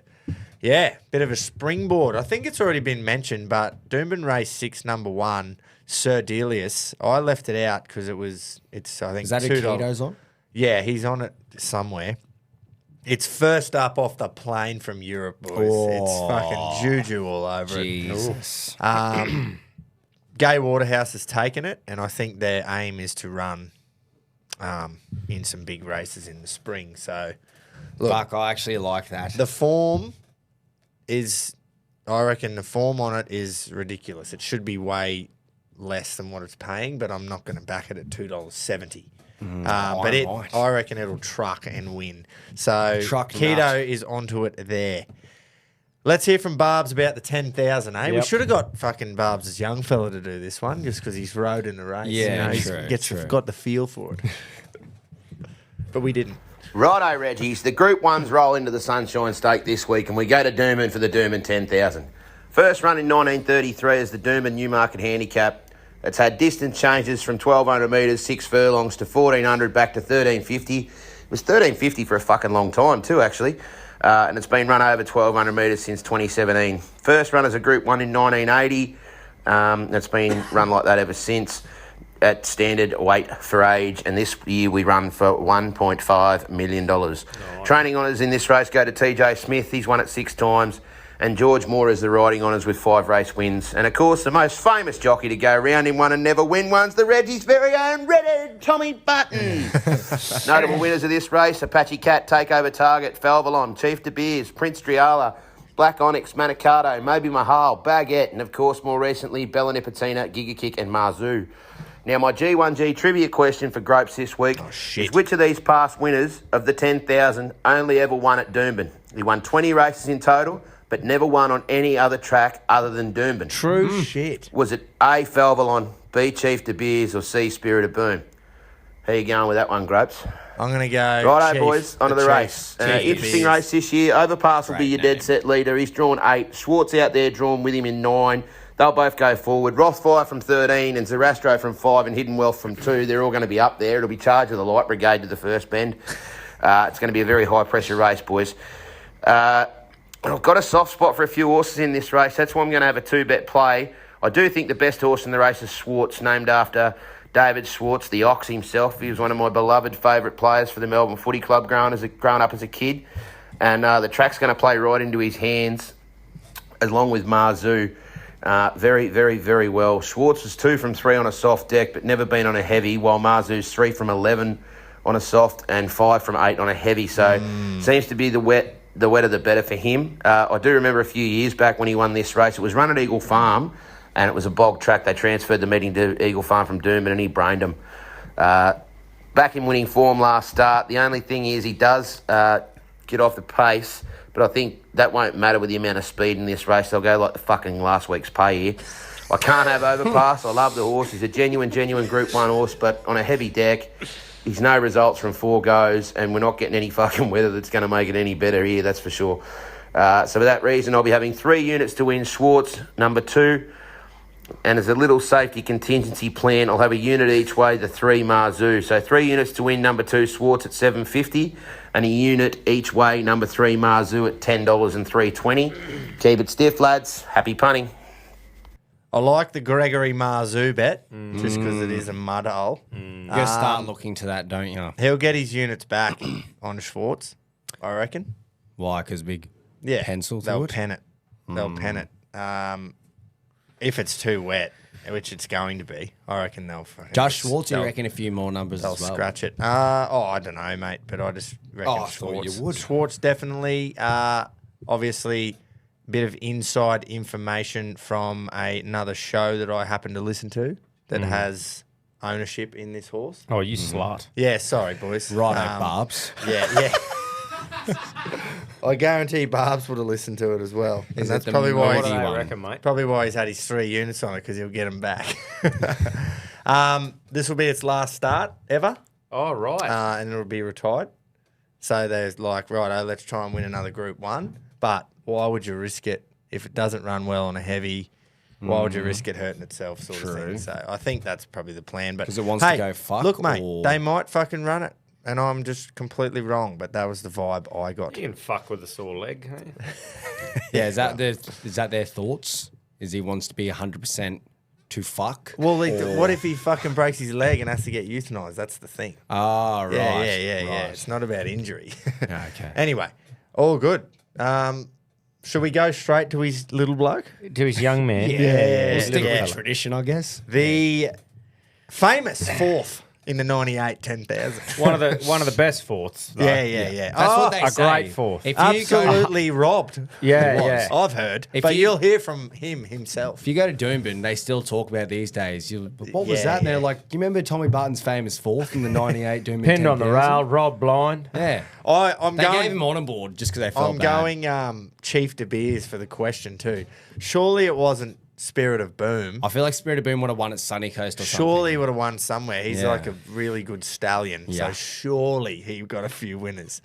yeah, bit of a springboard. I think it's already been mentioned, but Doomben Race 6, number 1, Sir Delius. I left it out because it's I think Is that $2. Akito's on? Yeah, he's on it somewhere. It's first up off the plane from Europe, boys. It's fucking juju all over Jesus. it. Gay Waterhouse has taken it, and I think their aim is to run in some big races in the spring. So, look, Fuck, I actually like that. the form I reckon the form on it is ridiculous. It should be way less than what it's paying, but I'm not going to back it at $2.70. But I reckon it'll truck and win. So Truck Keto nut. is onto it there. Let's hear from Barbs about the 10,000, eh? We Yep. should have got fucking Barbs' young fella to do this one just because he's rode in the race. Yeah, he's true. got the feel for it. But we didn't. Righto, Reggies. The Group 1s roll into the Sunshine Stake this week, and we go to Doomben for the Doomben 10,000. First run in 1933 is the Doomben Newmarket Handicap. It's had distance changes from 1,200 metres, 6 furlongs, to 1,400, back to 1,350. It was 1,350 for a fucking long time too, actually. And it's been run over 1,200 metres since 2017. First run as a Group 1 in 1980. It's been run like that ever since, at standard weight for age, and this year we run for $1.5 million. Training honours in this race go to TJ Smith. He's won it 6 times. And George Moore is the riding honours with 5 race wins. And of course, the most famous jockey to go round in one and never win one's the Reggies' very own Redhead Tommy Button. Notable winners of this race: Apache Cat, Takeover Target, Falvalon, Chief De Beers, Prince Triala, Black Onyx, Manicato, Moby Mahal, Baguette, and of course, more recently, Bella Nipotina, Giga Kick, and Marzu. Now, my G1G trivia question for Gropes this week is which of these past winners of the 10,000 only ever won at Doomben? He won 20 races in total, but never won on any other track other than Doomben. True shit. Was it A, Falvalon, B, Chief De Beers, or C, Spirit of Boom? How you going with that one, Gropes? I'm going to go. Righto, Chief, boys, onto the Chief. race. Chief De Interesting Beers. race this year. Overpass will be your dead set leader. He's drawn 8. Schwartz out there, drawn with him in 9. They'll both go forward. Rothfire from 13 and Zarastro from 5 and Hidden Wealth from 2. They're all going to be up there. It'll be Charge of the Light Brigade to the first bend. It's going to be a very high-pressure race, boys. I've got a soft spot for a few horses in this race. That's why I'm going to have a 2-bet play. I do think the best horse in the race is Schwartz, named after David Schwartz, the Ox himself. He was one of my beloved favourite players for the Melbourne Footy Club growing up as a kid. And the track's going to play right into his hands, along with Marzu. Very, very, very well. Schwartz was 2 from 3 on a soft deck, but never been on a heavy, while Marzu's 3 from 11 on a soft and 5 from 8 on a heavy. So seems to be the wetter the better for him. I do remember a few years back when he won this race. It was run at Eagle Farm, and it was a bog track. They transferred the meeting to Eagle Farm from Doomben, and he brained him. Back in winning form last start. The only thing is he does get off the pace, but I think that won't matter with the amount of speed in this race. They'll go like the fucking last week's pay here. I can't have Overpass. I love the horse. He's a genuine Group 1 horse, but on a heavy deck, he's no results from 4 goes, and we're not getting any fucking weather that's going to make it any better here, that's for sure. So for that reason, I'll be having 3 units to win Schwartz, number 2. And as a little safety contingency plan, I'll have a unit each way, the 3 Marzu. So 3 units to win number 2 Schwartz at $7.50, and a unit each way, number 3 Marzu at $10 and $3.20. Keep it stiff, lads. Happy punting. I like the Gregory Marzu bet, just because it is a mud hole. You got to start looking to that, don't you? He'll get his units back on Schwartz, I reckon. Why? Because big Yeah, pencil to they'll it? pen it. They'll pen it. If it's too wet, which it's going to be, I reckon they'll fucking... Josh Schwartz, you they'll- reckon a few more numbers They'll as well? scratch it. I don't know, mate, but I just reckon I thought Schwartz. you would. Schwartz definitely, obviously, bit of inside information from another show that I happen to listen to that has ownership in this horse. Oh, you slut. Yeah, sorry, boys. Righto, Barbs. Yeah. I guarantee Barbs would have listened to it as well. And Is it that's the probably why moody he's, one? reckon, mate? probably why he's had his 3 units on it, because he'll get them back. This will be its last start ever, Oh, right. and it'll be retired. So there's like, righto, let's try and win another Group 1. But why would you risk it if it doesn't run well on a heavy? Why would you risk it hurting itself, sort of thing? So I think that's probably the plan. But 'Cause it wants to hey, go fuck, look, mate, or- they might fucking run it, and I'm just completely wrong. But that was the vibe I got. You can fuck with a sore leg, hey? Yeah, is that their thoughts? Is he wants to be 100% to fuck? Well, what if he fucking breaks his leg and has to get euthanized? That's the thing. Ah, right. Yeah. right. It's not about injury. Okay. Anyway, all good. Should we go straight to his little bloke? To his young man. We'll stick yeah. with tradition, I guess. The famous 4th in the 98 10,000. One of the best fourths. though. Yeah. That's what they a say. great fourth. If you go, Absolutely robbed. Yeah, It was. yeah. I've heard. If but you- you'll hear from him himself. if you go to Doomben, they still talk about these days. What was Yeah, that? And they're yeah. like, do you remember Tommy Barton's famous 4th in the 98 Doomben? Pinned on the 10,000? rail, Rob blind. Yeah. I'm They gave going. him on board just because they felt I'm bad. going Chief De Beers for the question too. Surely it wasn't Spirit of Boom. I feel like Spirit of Boom would have won at Sunny Coast or something. Surely he would have won somewhere. He's Yeah. like a really good stallion. Yeah. So surely he got a few winners.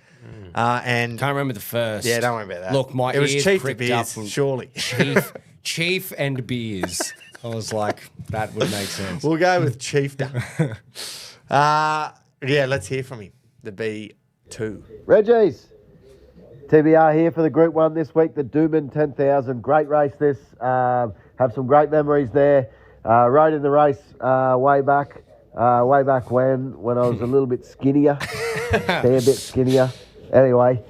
And Can't remember the first. yeah, don't worry about that. Look, my it was ears Chief De pricked Beers, up from surely. Chief and Beers. I was like, that would make sense. We'll go with Chief. Yeah, let's hear from him. The B2. Reggies, TBR here for the Group 1 this week, the Doomben 10,000. Great race this. Have some great memories there. Rode in the race way back when I was a little bit skinnier. Fair bit skinnier. Anyway,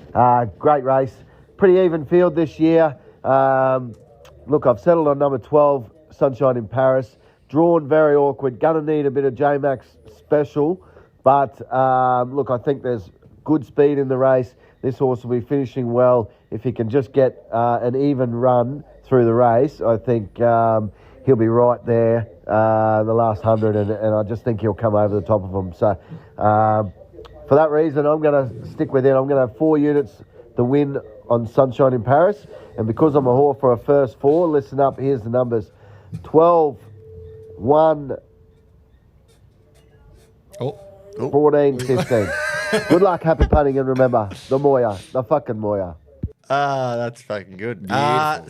great race. Pretty even field this year. Look, I've settled on number 12, Sunshine in Paris. Drawn very awkward. Gonna need a bit of J-Max special. But look, I think there's good speed in the race. This horse will be finishing well. If he can just get an even run through the race, I think he'll be right there the last 100, and I just think he'll come over the top of them. So for that reason, I'm going to stick with it. I'm going to have 4 units, the win on Sunshine in Paris. And because I'm a whore for a first 4, listen up. Here's the numbers. 12, 1, 14, 15. Good luck, happy punting, and remember, the Moya, the fucking Moya. That's fucking good.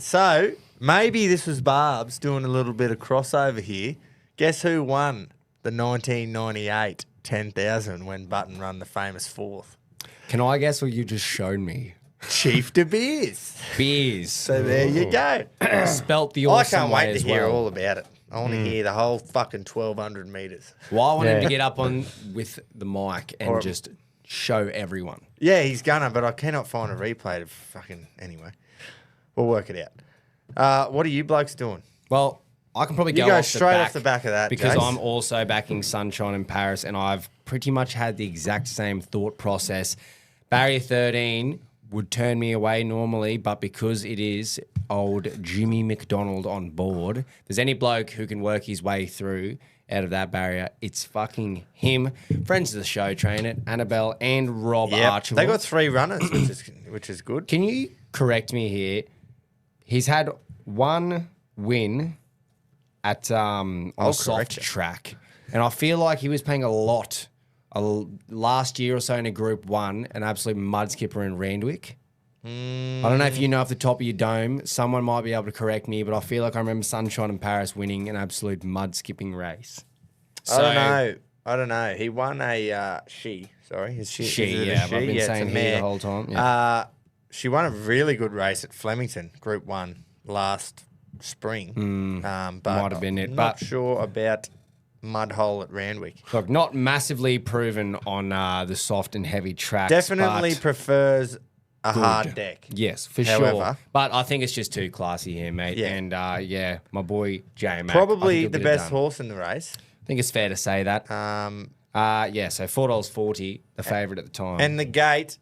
So maybe this was Barb's doing a little bit of crossover here. Guess who won the 1998 10,000 when Button run the famous 4th? Can I guess what you just showed me? Chief De Beers. Beers. So there you go. Spelt the I awesome can't way wait as to hear well. all about it. I want to hear the whole fucking 1,200 metres. Well, I want him to get up on with the mic and just show everyone. Yeah, he's gonna, but I cannot find a replay to fucking... Anyway, we'll work it out. What are you blokes doing? Well, I can probably You go, go off straight the back off the back of that, because Jace. I'm also backing Sunshine in Paris, and I've pretty much had the exact same thought process. Barrier 13 would turn me away normally, but because it is old Jimmy McDonald on board, if there's any bloke who can work his way through out of that barrier, it's fucking him. Friends of the show train it, Annabelle and Rob Archibald. They got 3 runners, which is good. Can you correct me here? He's had 1 win at on a soft track, and I feel like he was paying a lot last year or so in a Group 1, an absolute mud skipper in Randwick. I don't know if you know off the top of your dome. Someone might be able to correct me, but I feel like I remember Sunshine in Paris winning an absolute mud skipping race. So, I don't know. He won a she. Sorry, is she? She, is it a yeah. she? I've been Yeah, saying it's a he the mare. whole time. Yeah. She won a really good race at Flemington, Group 1, last spring. But Might have been it, I'm but- not sure about Mudhole at Randwick. Look, not massively proven on the soft and heavy tracks. Definitely but prefers a good. hard deck. Yes, for However- sure. But I think it's just too classy here, mate. Yeah. And yeah, my boy J-Mac. Probably the best horse in the race. I think it's fair to say that. Yeah, so $4.40, the favourite at the time. And the gate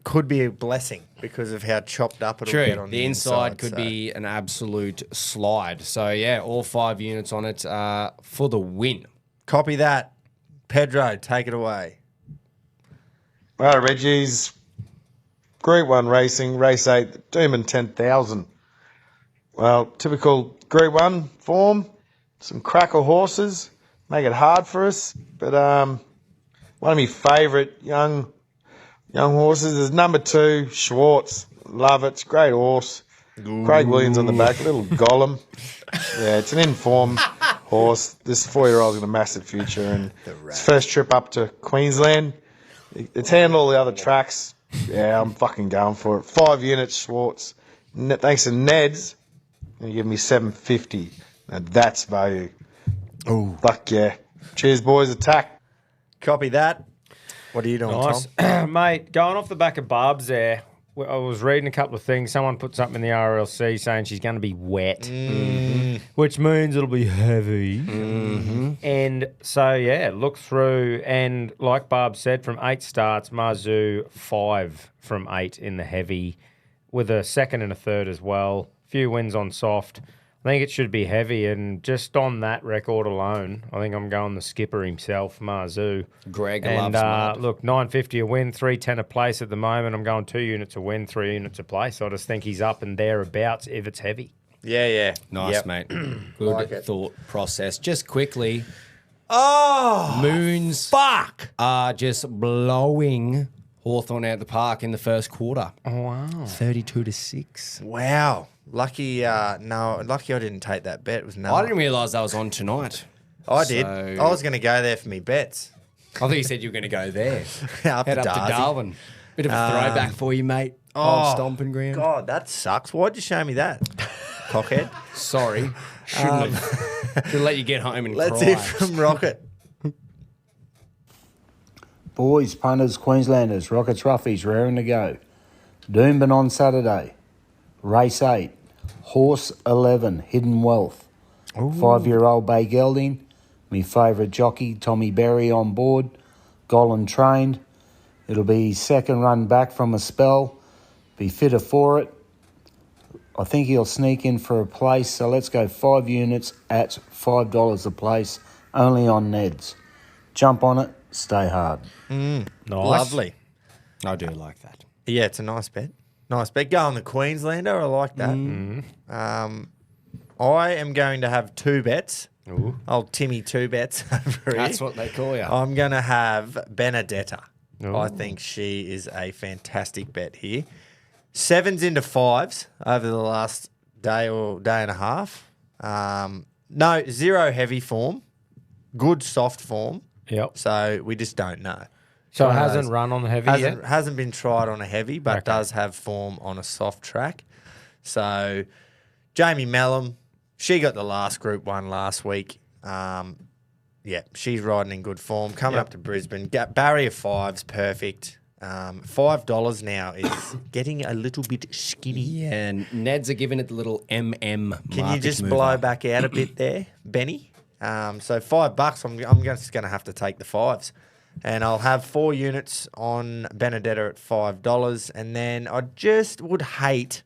could be a blessing because of how chopped up it'll True, get on the inside could be an absolute slide. So yeah, all 5 units on it for the win. Copy that. Pedro, take it away. Right, Reggies. Group 1 racing, race 8, Doomben 10,000. Well, typical Group 1 form, some cracker horses, make it hard for us. But one of my favourite young horses is number 2, Schwartz. Love it. It's a great horse. Craig Williams on the back, little Gollum. Yeah, it's an in-form horse. This 4-year-old's got a massive future. And his first trip up to Queensland. It's handled all the other tracks. Yeah, I'm fucking going for it. 5 units, Schwartz. Thanks to Neds, you give me $7.50. Now that's value. Oh, fuck yeah! Cheers, boys. Attack. Copy that. What are you doing, Nice. Tom? Mate, going off the back of Barb's there, I was reading a couple of things. Someone put something in the RLC saying she's going to be wet, which means it'll be heavy. And so, yeah, look through. And like Barb said, from 8 starts, Marzu 5 from 8 in the heavy, with a second and a third as well. Few wins on soft. I think it should be heavy, and just on that record alone, I think I'm going the skipper himself, Marzu. Greg And loves mud. look, $9.50 a win, $3.10 a place at the moment. I'm going 2 units a win, 3 units a place. I just think he's up and thereabouts if it's heavy. Yeah. Nice, Yep. mate. Good Like it. thought process. Just quickly, Oh, Moons fuck. are just blowing Hawthorn out the park in the first quarter. Oh, wow. 32-6. Wow. Lucky I didn't take that bet. It was no. I didn't realise that was on tonight. I did. So- I was going to go there for me bets. I thought you said you were going to go there. Up Head to up to Darcy. Darwin. Bit of a throwback for you, mate. Old stomping ground. God, that sucks. Why'd you show me that, cockhead? Sorry. Shouldn't have. Should let you get home and Let's cry. hear from Rocket. Boys, punters, Queenslanders, Rockets, Roughies, raring to go. Doomben on Saturday. Race 8. Horse 11, Hidden Wealth. 5-year-old Bay Gelding. Me favourite jockey, Tommy Berry, on board. Golan trained. It'll be his second run back from a spell. Be fitter for it. I think he'll sneak in for a place, so let's go 5 units at $5 a place, only on Neds. Jump on it, stay hard. Nice. Lovely. I do like that. Yeah, it's a nice bet. Nice bet. Go on the Queenslander. I like that. I am going to have 2 bets. Ooh. Old Timmy 2 bets over here. That's what they call you. I'm going to have Benedetta. Ooh. I think she is a fantastic bet here. 7s into 5s over the last day or day and a half. No, 0 heavy form. Good soft form. Yep. So we just don't know. So it One of hasn't those- run on the heavy yet? Hasn't been tried on a heavy, but Okay. does have form on a soft track. So Jamie Mellum, she got the last Group 1 last week. Yeah, she's riding in good form. Coming up to Brisbane. Barrier 5's perfect. $5 now is getting a little bit skinny. Yeah, and Neds are giving it the little MM. Can you market just mover. blow back out a bit there, Benny? So $5, I'm just going to have to take the 5s. And I'll have 4 units on Benedetta at $5. And then I just would hate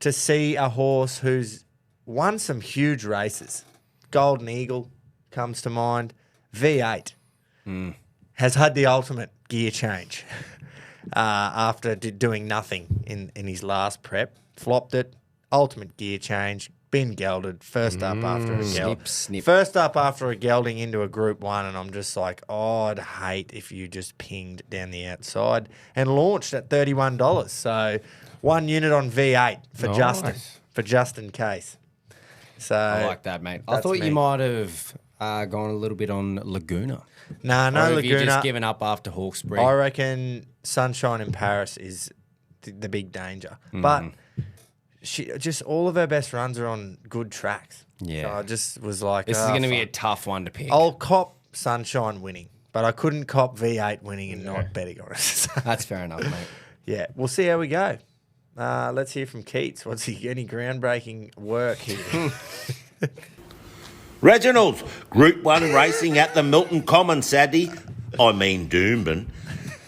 to see a horse who's won some huge races. Golden Eagle comes to mind. V8 has had the ultimate gear change after doing nothing in his last prep. Flopped it. Ultimate gear change. Been gelded. First up after a geld. snip. First up after a gelding into a Group 1, and I'm just like, oh, I'd hate if you just pinged down the outside and launched at $31. So 1 unit on V8 for Nice. Justin Case. So I like that, mate. I that's thought me. you might have gone a little bit on Laguna. No Or no have you just Laguna. given up after Hawkesbury? I reckon Sunshine in Paris is the big danger. But she just all of her best runs are on good tracks. Yeah. So I just was like, This is "Ah, going to be a fuck." tough one to pick. I'll cop Sunshine winning, but I couldn't cop V8 winning and not betting on it. So, That's fair enough, mate. yeah, we'll see how we go. Let's hear from Keats. What's any groundbreaking work here? Reginald, Group 1 racing at the Milton Common Saturday. I mean Doomben.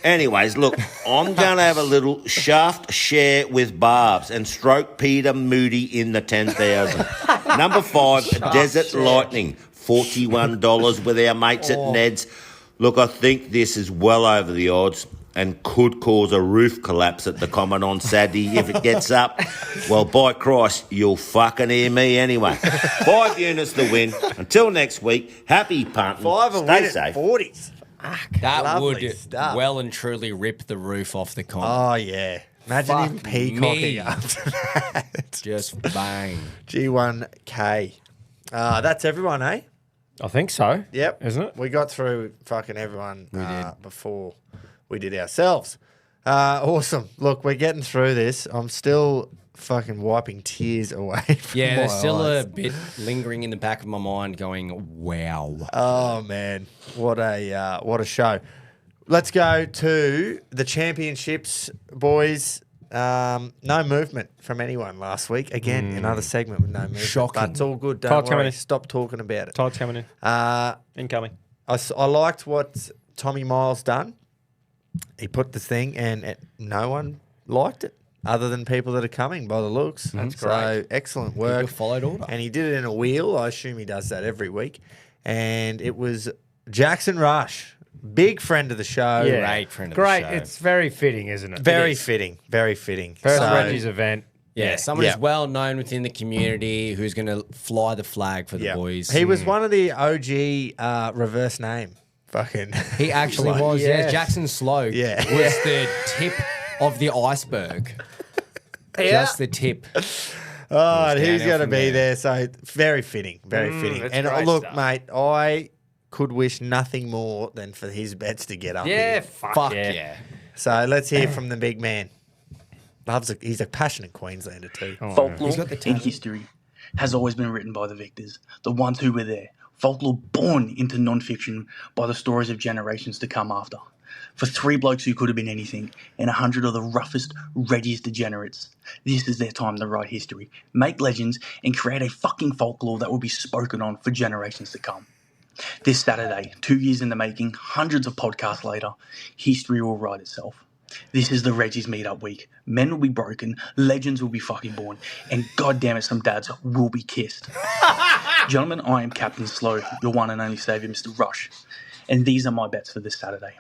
Anyways, look, I'm going to have a little shaft share with Barbs and stroke Peter Moody in the 10,000. Number 5, Desert Lightning, $41 with our mates at Neds. Look, I think this is well over the odds and could cause a roof collapse at the Common on Saturday if it gets up. Well, by Christ, you'll fucking hear me anyway. 5 units to win. Until next week, happy punting. 5 a Stay win at safe. 40s. That Lovely would stuff. well and truly rip the roof off the common. Oh, yeah. Imagine Fuck him peacocking me. after that. Just bang. G1K. That's everyone, eh? I think so. Yep. Isn't it? We got through fucking everyone before we did ourselves. Awesome. Look, we're getting through this. I'm still fucking wiping tears away from Yeah, my there's still eyes. a bit lingering in the back of my mind going, wow. Oh, man. What a show. Let's go to the championships, boys. No movement from anyone last week. Again, another segment with no movement. Shocking. But it's all good. Don't Tide's coming worry. in. Stop talking about it. Tide's coming in. Incoming. I liked what Tommy Miles done. He put the thing, and no one liked it other than people that are coming by the looks. That's great. So excellent work. People followed order. And he did it in a wheel. I assume he does that every week. And it was Jackson Rush, big friend of the show. Yeah. Great friend of the Great. show. It's very fitting, isn't it? Very It is. fitting. Very fitting. First So- Reggie's event. Yeah, someone Yeah. who's well known within the community who's going to fly the flag for the Yeah. boys. He was one of the OG reverse name. Fucking. He actually Like, was. Yeah, yes. Jackson Slow Yeah. was the tip of the iceberg. Just the tip. Oh, and down he's there going to from be there. there. So very fitting. Very fitting. that's And great look, stuff. mate, I could wish nothing more than for his bets to get up Yeah, here. Fuck yeah. So let's hear from the big man. He's a passionate Queenslander too. Folklore in history has always been written by the victors, the ones who were there. Folklore born into non-fiction by the stories of generations to come after. For 3 blokes who could have been anything and 100 of the roughest Reggies degenerates, this is their time to write history, make legends, and create a fucking folklore that will be spoken on for generations to come. This Saturday, 2 years in the making, hundreds of podcasts later, history will write itself. This is the Reggies meetup week. Men will be broken, legends will be fucking born, and goddamn it, some dads will be kissed. Gentlemen, I am Captain Slow, your one and only saviour, Mr. Rush, and these are my bets for this Saturday.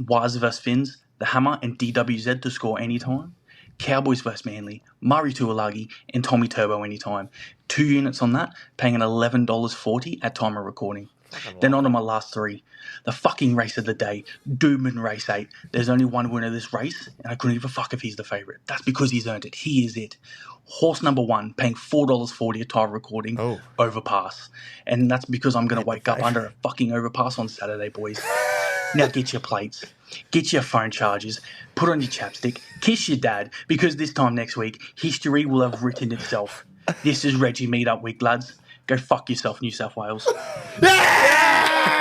Wires vs Fins, the Hammer and DWZ to score anytime. Cowboys versus Manly, Murray Tuolagi, and Tommy Turbo anytime. 2 units on that, paying an $11.40 at time of recording. Then on to my last 3. The fucking race of the day, Doomben race 8. There's only one winner of this race, and I couldn't give a fuck if he's the favourite. That's because he's earned it. He is it. Horse number 1, paying $4.40 at time of recording, Overpass. And that's because I'm going to wake up under a fucking overpass on Saturday, boys. Now get your plates, get your phone chargers, put on your chapstick, kiss your dad, because this time next week, history will have written itself. This is Reggie Meetup Week, lads. Go fuck yourself, New South Wales.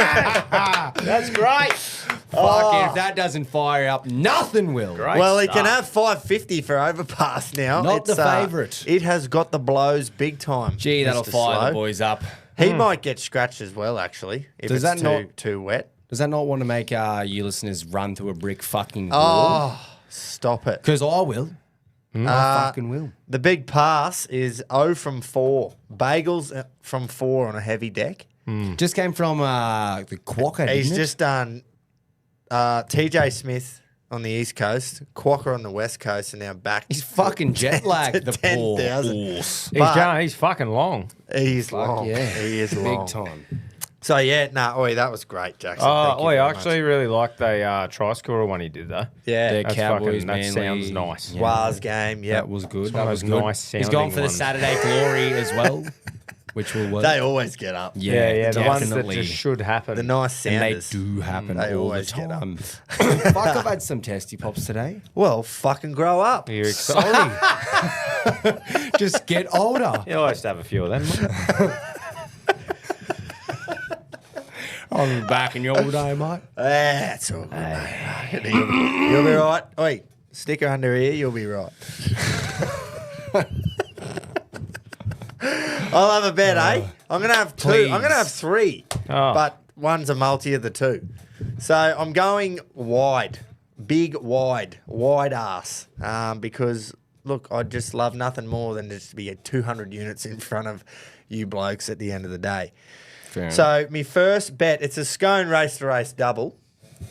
That's great. Fuck, if that doesn't fire up, nothing will. Well, he can have $5.50 for Overpass now. Not the favourite. It has got the blows big time. Gee, that'll Mr. fire Slow. the boys up. He might get scratched as well, actually, if Does it's that too wet. Does that not want to make you listeners run through a brick fucking wall? Oh, stop it. Because I will. I fucking will. The big pass is 0 from 4. Bagels from 4 on a heavy deck. Just came from the Quokka, He's didn't it? just done TJ Smith on the East Coast, Quokka on the West Coast, and now back. He's fucking jet lagged, the poor 10,000. horse. He's fucking long. He's long. Yeah. He is long. Big time. So, yeah, that was great, Jackson. Oh, Thank you I very actually really like the try scorer one he did, though. Yeah. The That's Cowboys, fucking, that Manly. sounds nice. Yeah. Waz game, yeah. That was good. It's one That of was those good. nice He's sounding gone for the ones. Saturday glory as well, which will work. They always get up. Yeah, the ones that definitely. just should happen. The nice And they sounders. do happen They all the always get up. time. Fuck, I've had some testy pops today. Well, fucking grow up. You're excited. Sorry. Just get older. You always have a few of them. I'm back in your day, mate. That's all good, mate. You'll be right. Oi, stick her under here, you'll be right. I'll have a bet, eh? I'm going to have 2. Please. I'm going to have 3. Oh. But one's a multi of the 2. So I'm going wide. Big wide ass. Because, look, I just love nothing more than just to be at 200 units in front of you blokes at the end of the day. Fair So my first bet, it's a scone race-to-race double.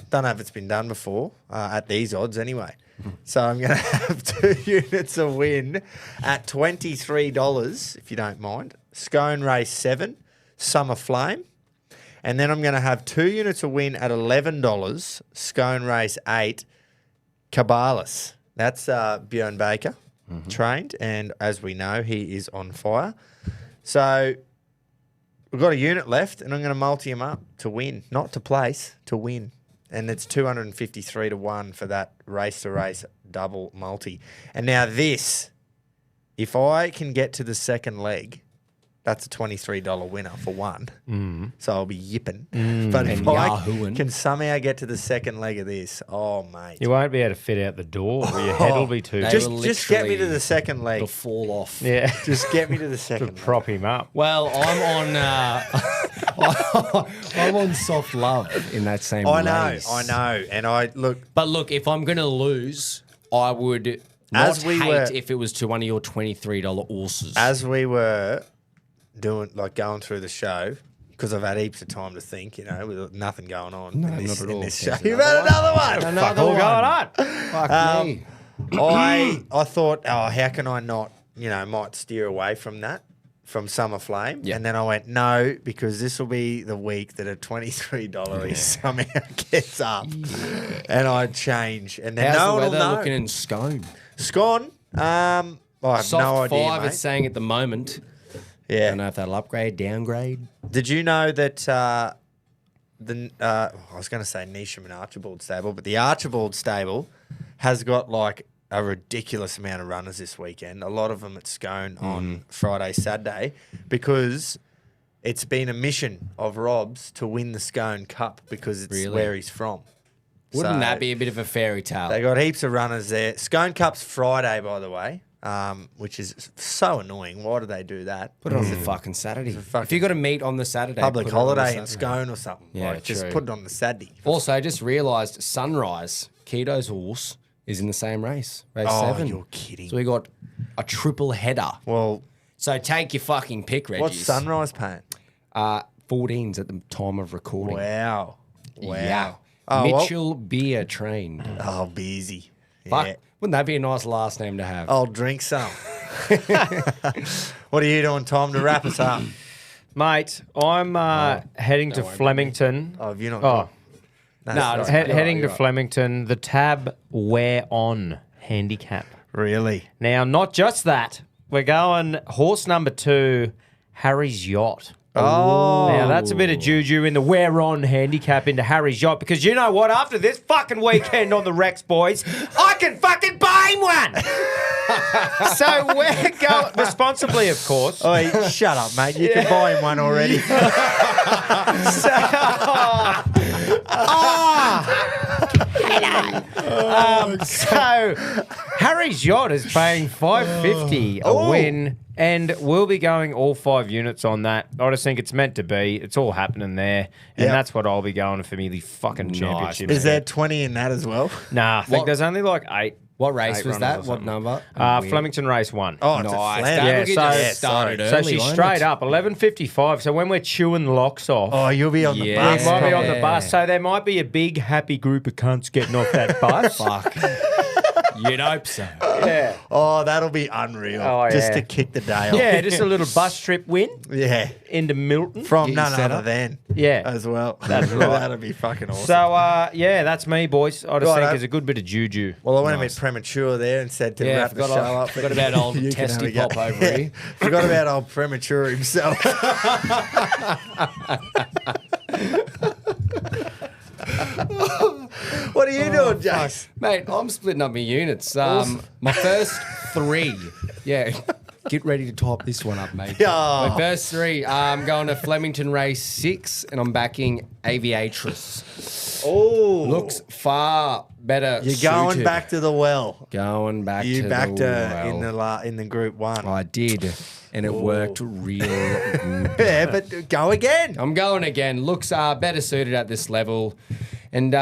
Don't know if it's been done before, at these odds anyway. So I'm going to have 2 units a win at $23, if you don't mind. Scone race 7, Summer Flame. And then I'm going to have 2 units a win at $11, Scone race 8, Cabalas. That's Björn Baker, trained. And as we know, he is on fire. So we've got a unit left, and I'm going to multi him up to win, not to place, to win. And it's 253 to 1 for that race-to-race double multi. And now this, if I can get to the second leg, that's a $23 winner for one. So I'll be yipping. But if And I yahooing. can somehow get to the second leg of this, oh, mate. You won't be able to fit out the door, or your head will be too They big. will Just get me to literally- the second leg. It'll fall off. Yeah, Just get me to the to second leg. prop him up. Well, I'm on I'm on soft love in that same race. I know. And I look, But look, if I'm going to lose, I would not As we hate were- if it was to one of your $23 horses. as we were going through the show, because I've had heaps of time to think, with nothing going on in this, not at in all. this show. There's You've had another one. Another All one. going on. Fuck me. I thought, how can I not, might steer away from that, from Summer Flame. Yeah. And then I went, no, because this will be the week that a $23 somehow gets up. And I change. And then How's no the one will weather know. looking in Scone? Scone. I have Soft no idea, 5 mate. it's saying at the moment. I Yeah. don't know if that'll upgrade, downgrade. Did you know that I was going to say Neesham and Archibald stable, but the Archibald stable has got like a ridiculous amount of runners this weekend. A lot of them at Scone on Friday, Saturday, because it's been a mission of Rob's to win the Scone Cup because it's Really? where he's from. Wouldn't So that be a bit of a fairy tale? They got heaps of runners there. Scone Cup's Friday, by the way, which is so annoying. Why do they do that? Put it on the fucking Saturday. fucking If you got to meet on the Saturday, Public put it on the holiday in Saturday. Scone or something. Yeah, Like, just true. put it on the Saturday. Also, I just realised Sunrise, Keto's horse, is in the same race. Race Oh, 7. you're kidding. So we got a triple header. Well, So take your fucking pick, Reggies. what's Sunrise paying? 14s at the time of recording. Wow. Yeah. Oh, well. Mitchell Beer trained. Oh, busy. Fuck. Yeah. Wouldn't that be a nice last name to have? I'll drink some. What are you doing, Tom, to wrap us up? Mate, I'm heading to Flemington. Oh, have you not? Oh, No, heading to Flemington. The tab wear on handicap. Really? Now, not just that. We're going horse number 2, Harry's Yacht. Oh. Now, that's a bit of juju in the wear on handicap into Harry's Yacht because you know what? After this fucking weekend on the Rex, boys, I can fucking buy him one. So we're going responsibly, of course. Oh, shut up, mate. You can buy him one already. So Harry's Yacht is paying $5.50 a win, and we'll be going all 5 units on that. I just think it's meant to be. It's all happening there, and Yep. that's what I'll be going for me, the fucking championship. Is there 20 in that as well? Nah, I think there's only like 8. What race 8 was runners that? or What something. number? Flemington race 1. Oh, it's Nice. a That flam. Yeah, will get so- you started So early, she's won't straight it? up 11:55. So when we're chewing locks off, Oh, you'll be on the Yeah. we bus. might be on the Yeah. bus. So there might be a big happy group of cunts getting off that bus. Fuck. You'd hope so. Yeah. Oh, that'll be unreal. Oh, Just yeah. to kick the day off. Yeah, just a little bus trip win Yeah. into Milton. From Get none you set other up. than. Yeah. As well. That's right. That'll be fucking awesome. So, yeah, that's me, boys. I just think Righto. it's a good bit of juju. Well, I went a bit premature there and said to Yeah, wrap the forgot show up. forgot about old You can have Testy a go. Pop over here. Forgot about old premature himself. What are you doing, Jace? Mate, I'm splitting up my units. My first 3. Yeah. Get ready to type this one up, mate. Yeah. My first 3. I'm going to Flemington race 6, and I'm backing Aviatrix. Oh, Looks far better. you're going suited. back to the well. Going back You to backed the her well. in the group 1. I did, and it worked real good. Yeah, but go again. I'm going again. Looks better suited at this level. And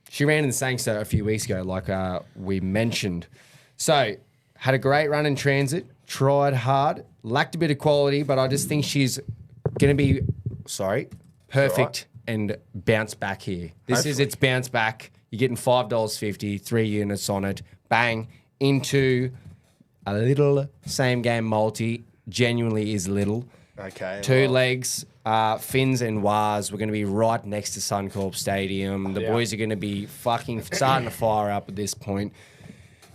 she ran in the Sangster a few weeks ago, like we mentioned. So, had a great run in transit, tried hard, lacked a bit of quality, but I just think she's going to be, perfect and bounce back here. This is its bounce back. You're getting $5.50, 3 units on it, bang, into a little same game multi. Genuinely is little. Okay. 2 legs, Finns and Wars. We're going to be right next to Suncorp Stadium. The boys are going to be fucking starting to fire up at this point.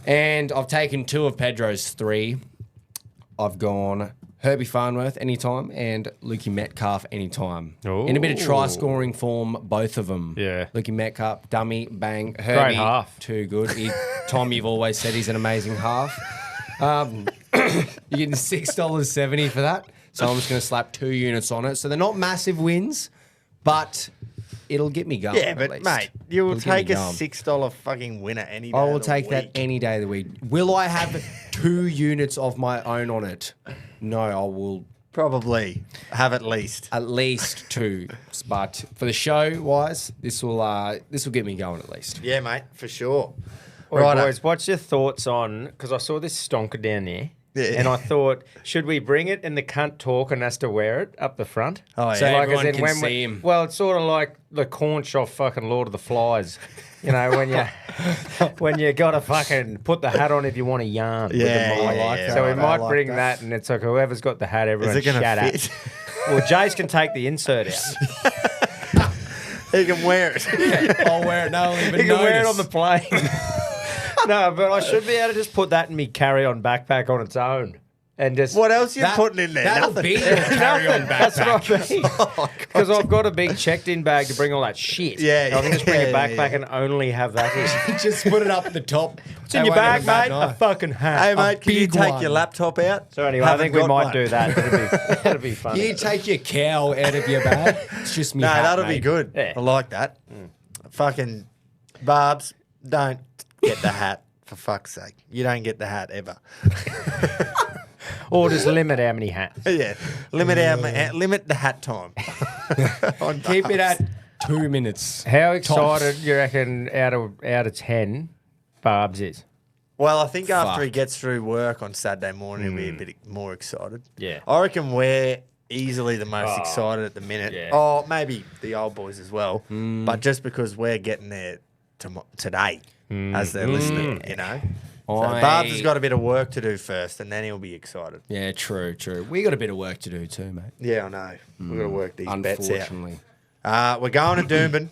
And I've taken 2 of Pedro's 3. I've gone Herbie Farnworth anytime and Lukey Metcalf anytime. In a bit of try scoring form, both of them. Yeah. Lukey Metcalf, dummy, bang. Herbie, half. too good. Tom, you've always said he's an amazing half. You're getting $6.70 for that. So I'm just going to slap 2 units on it. So they're not massive wins, but it'll get me going. Yeah, at but least. mate, you will It'll get take me a going. $6 fucking winner any day. I will of the take that week. any day of the week. Will I have 2 units of my own on it? No, I will Probably have at least. at least 2. But for the show wise, this will get me going at least. Yeah, mate, for sure. All Right, right, boys, what's your thoughts on, because I saw this stonker down there, Yeah. and I thought, should we bring it and the cunt talk and has to wear it up the front? Oh, yeah. So Like, everyone as in can when see him. Well, it's sort of like the conch off fucking Lord of the Flies. You know, when you got to fucking put the hat on if you want to yarn. with the Yeah, mic. yeah, yeah, So we right, I might like bring that. that, and it's like whoever's got the hat, everyone Is it going shut to up. fit? Well, Jace can take the insert out. He can wear it. I'll wear it. No one even He can wear it on notice. the plane. No, but I should be able to just put that in me carry-on backpack on its own. And just What else you That- putting in there? That'll Nothing. be your carry-on That's backpack. what I mean. Because I've got a big checked-in bag to bring all that shit. Yeah, I can just bring a yeah, backpack yeah. and only have that in. Just put it up at the top. What's in your bag, mate? A fucking hat. Hey, mate, can you big take one. your laptop out? So anyway, I Haven't think we got might one. do that. That'd be fun. You take your cow out of your bag. It's just me. No, hat, that'll be mate. good. Yeah. I like that. Fucking Barbs, don't get the hat, for fuck's sake. You don't get the hat ever. Or just limit how many hats. Yeah. Limit the hat time. Keep it at 2 minutes. How excited you reckon out of 10 Barbs is? Well, I think after Fuck. he gets through work on Saturday morning, he'll be a bit more excited. Yeah. I reckon we're easily the most excited at the minute. yeah. Oh, maybe the old boys as well. But just because we're getting there today. as they're listening, you know. So Barbs has got a bit of work to do first, and then he'll be excited. Yeah, true. We got a bit of work to do too, mate. Yeah, I know. We've got to work these bets out. Unfortunately. We're going to Doomben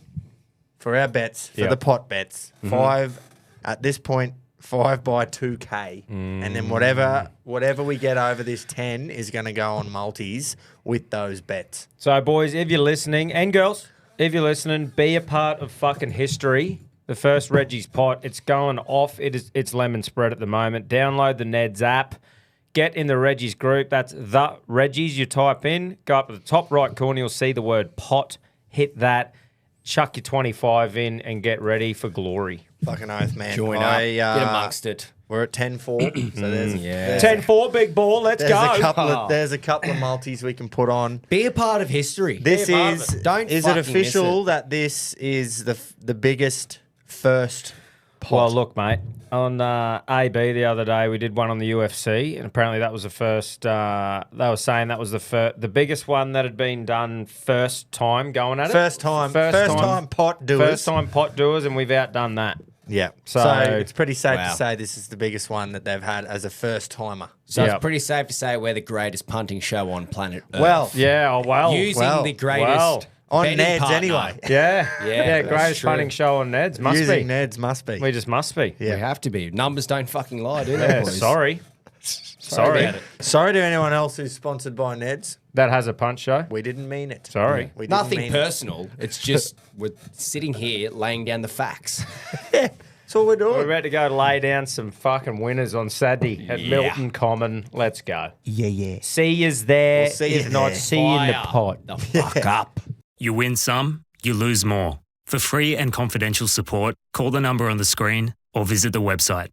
for our bets, for the pot bets. 5, at this point, 5 by 2K. And then whatever we get over this 10 is going to go on multis with those bets. So, boys, if you're listening, and girls, if you're listening, be a part of fucking history. The first Reggies pot, it's going off. It's lemon spread at the moment. Download the Neds app. Get in the Reggies group. That's the Reggies. You type in, go up to the top right corner, you'll see the word pot. Hit that. Chuck your 25 in and get ready for glory. Fucking oath, man. Join up. Get amongst it. We're at 10-4. So there's 10-4, big ball. Let's go. There's a couple of multis we can put on. Be a part of history. This Be a part is. of it. Don't Is it fucking official miss that this is the biggest first pot? Well, look, mate. On AB the other day, we did one on the UFC, and apparently that was the first. They were saying that was the biggest one that had been done first time going at it. First time pot doers. First time pot doers, and we've outdone that. Yeah. So it's pretty safe to say this is the biggest one that they've had as a first timer. So it's pretty safe to say we're the greatest punting show on planet Earth. Well, using the greatest on betting Neds partner. anyway. Yeah, greatest punting show on Neds. Must Using be. Neds must be. We just must be. Yeah. We have to be. Numbers don't fucking lie, do they, boys? Sorry. about it. Sorry to anyone else who's sponsored by Neds. That has a punch show. We didn't mean it. Sorry. We didn't Nothing mean personal. It's just we're sitting here laying down the facts. That's all we're doing. We're about to go lay down some fucking winners on Saturday at Milton Common. Let's go. Yeah. See yous there. We'll see you if not, there. see you in the Fire pot. the fuck up. You win some, you lose more. For free and confidential support, call the number on the screen or visit the website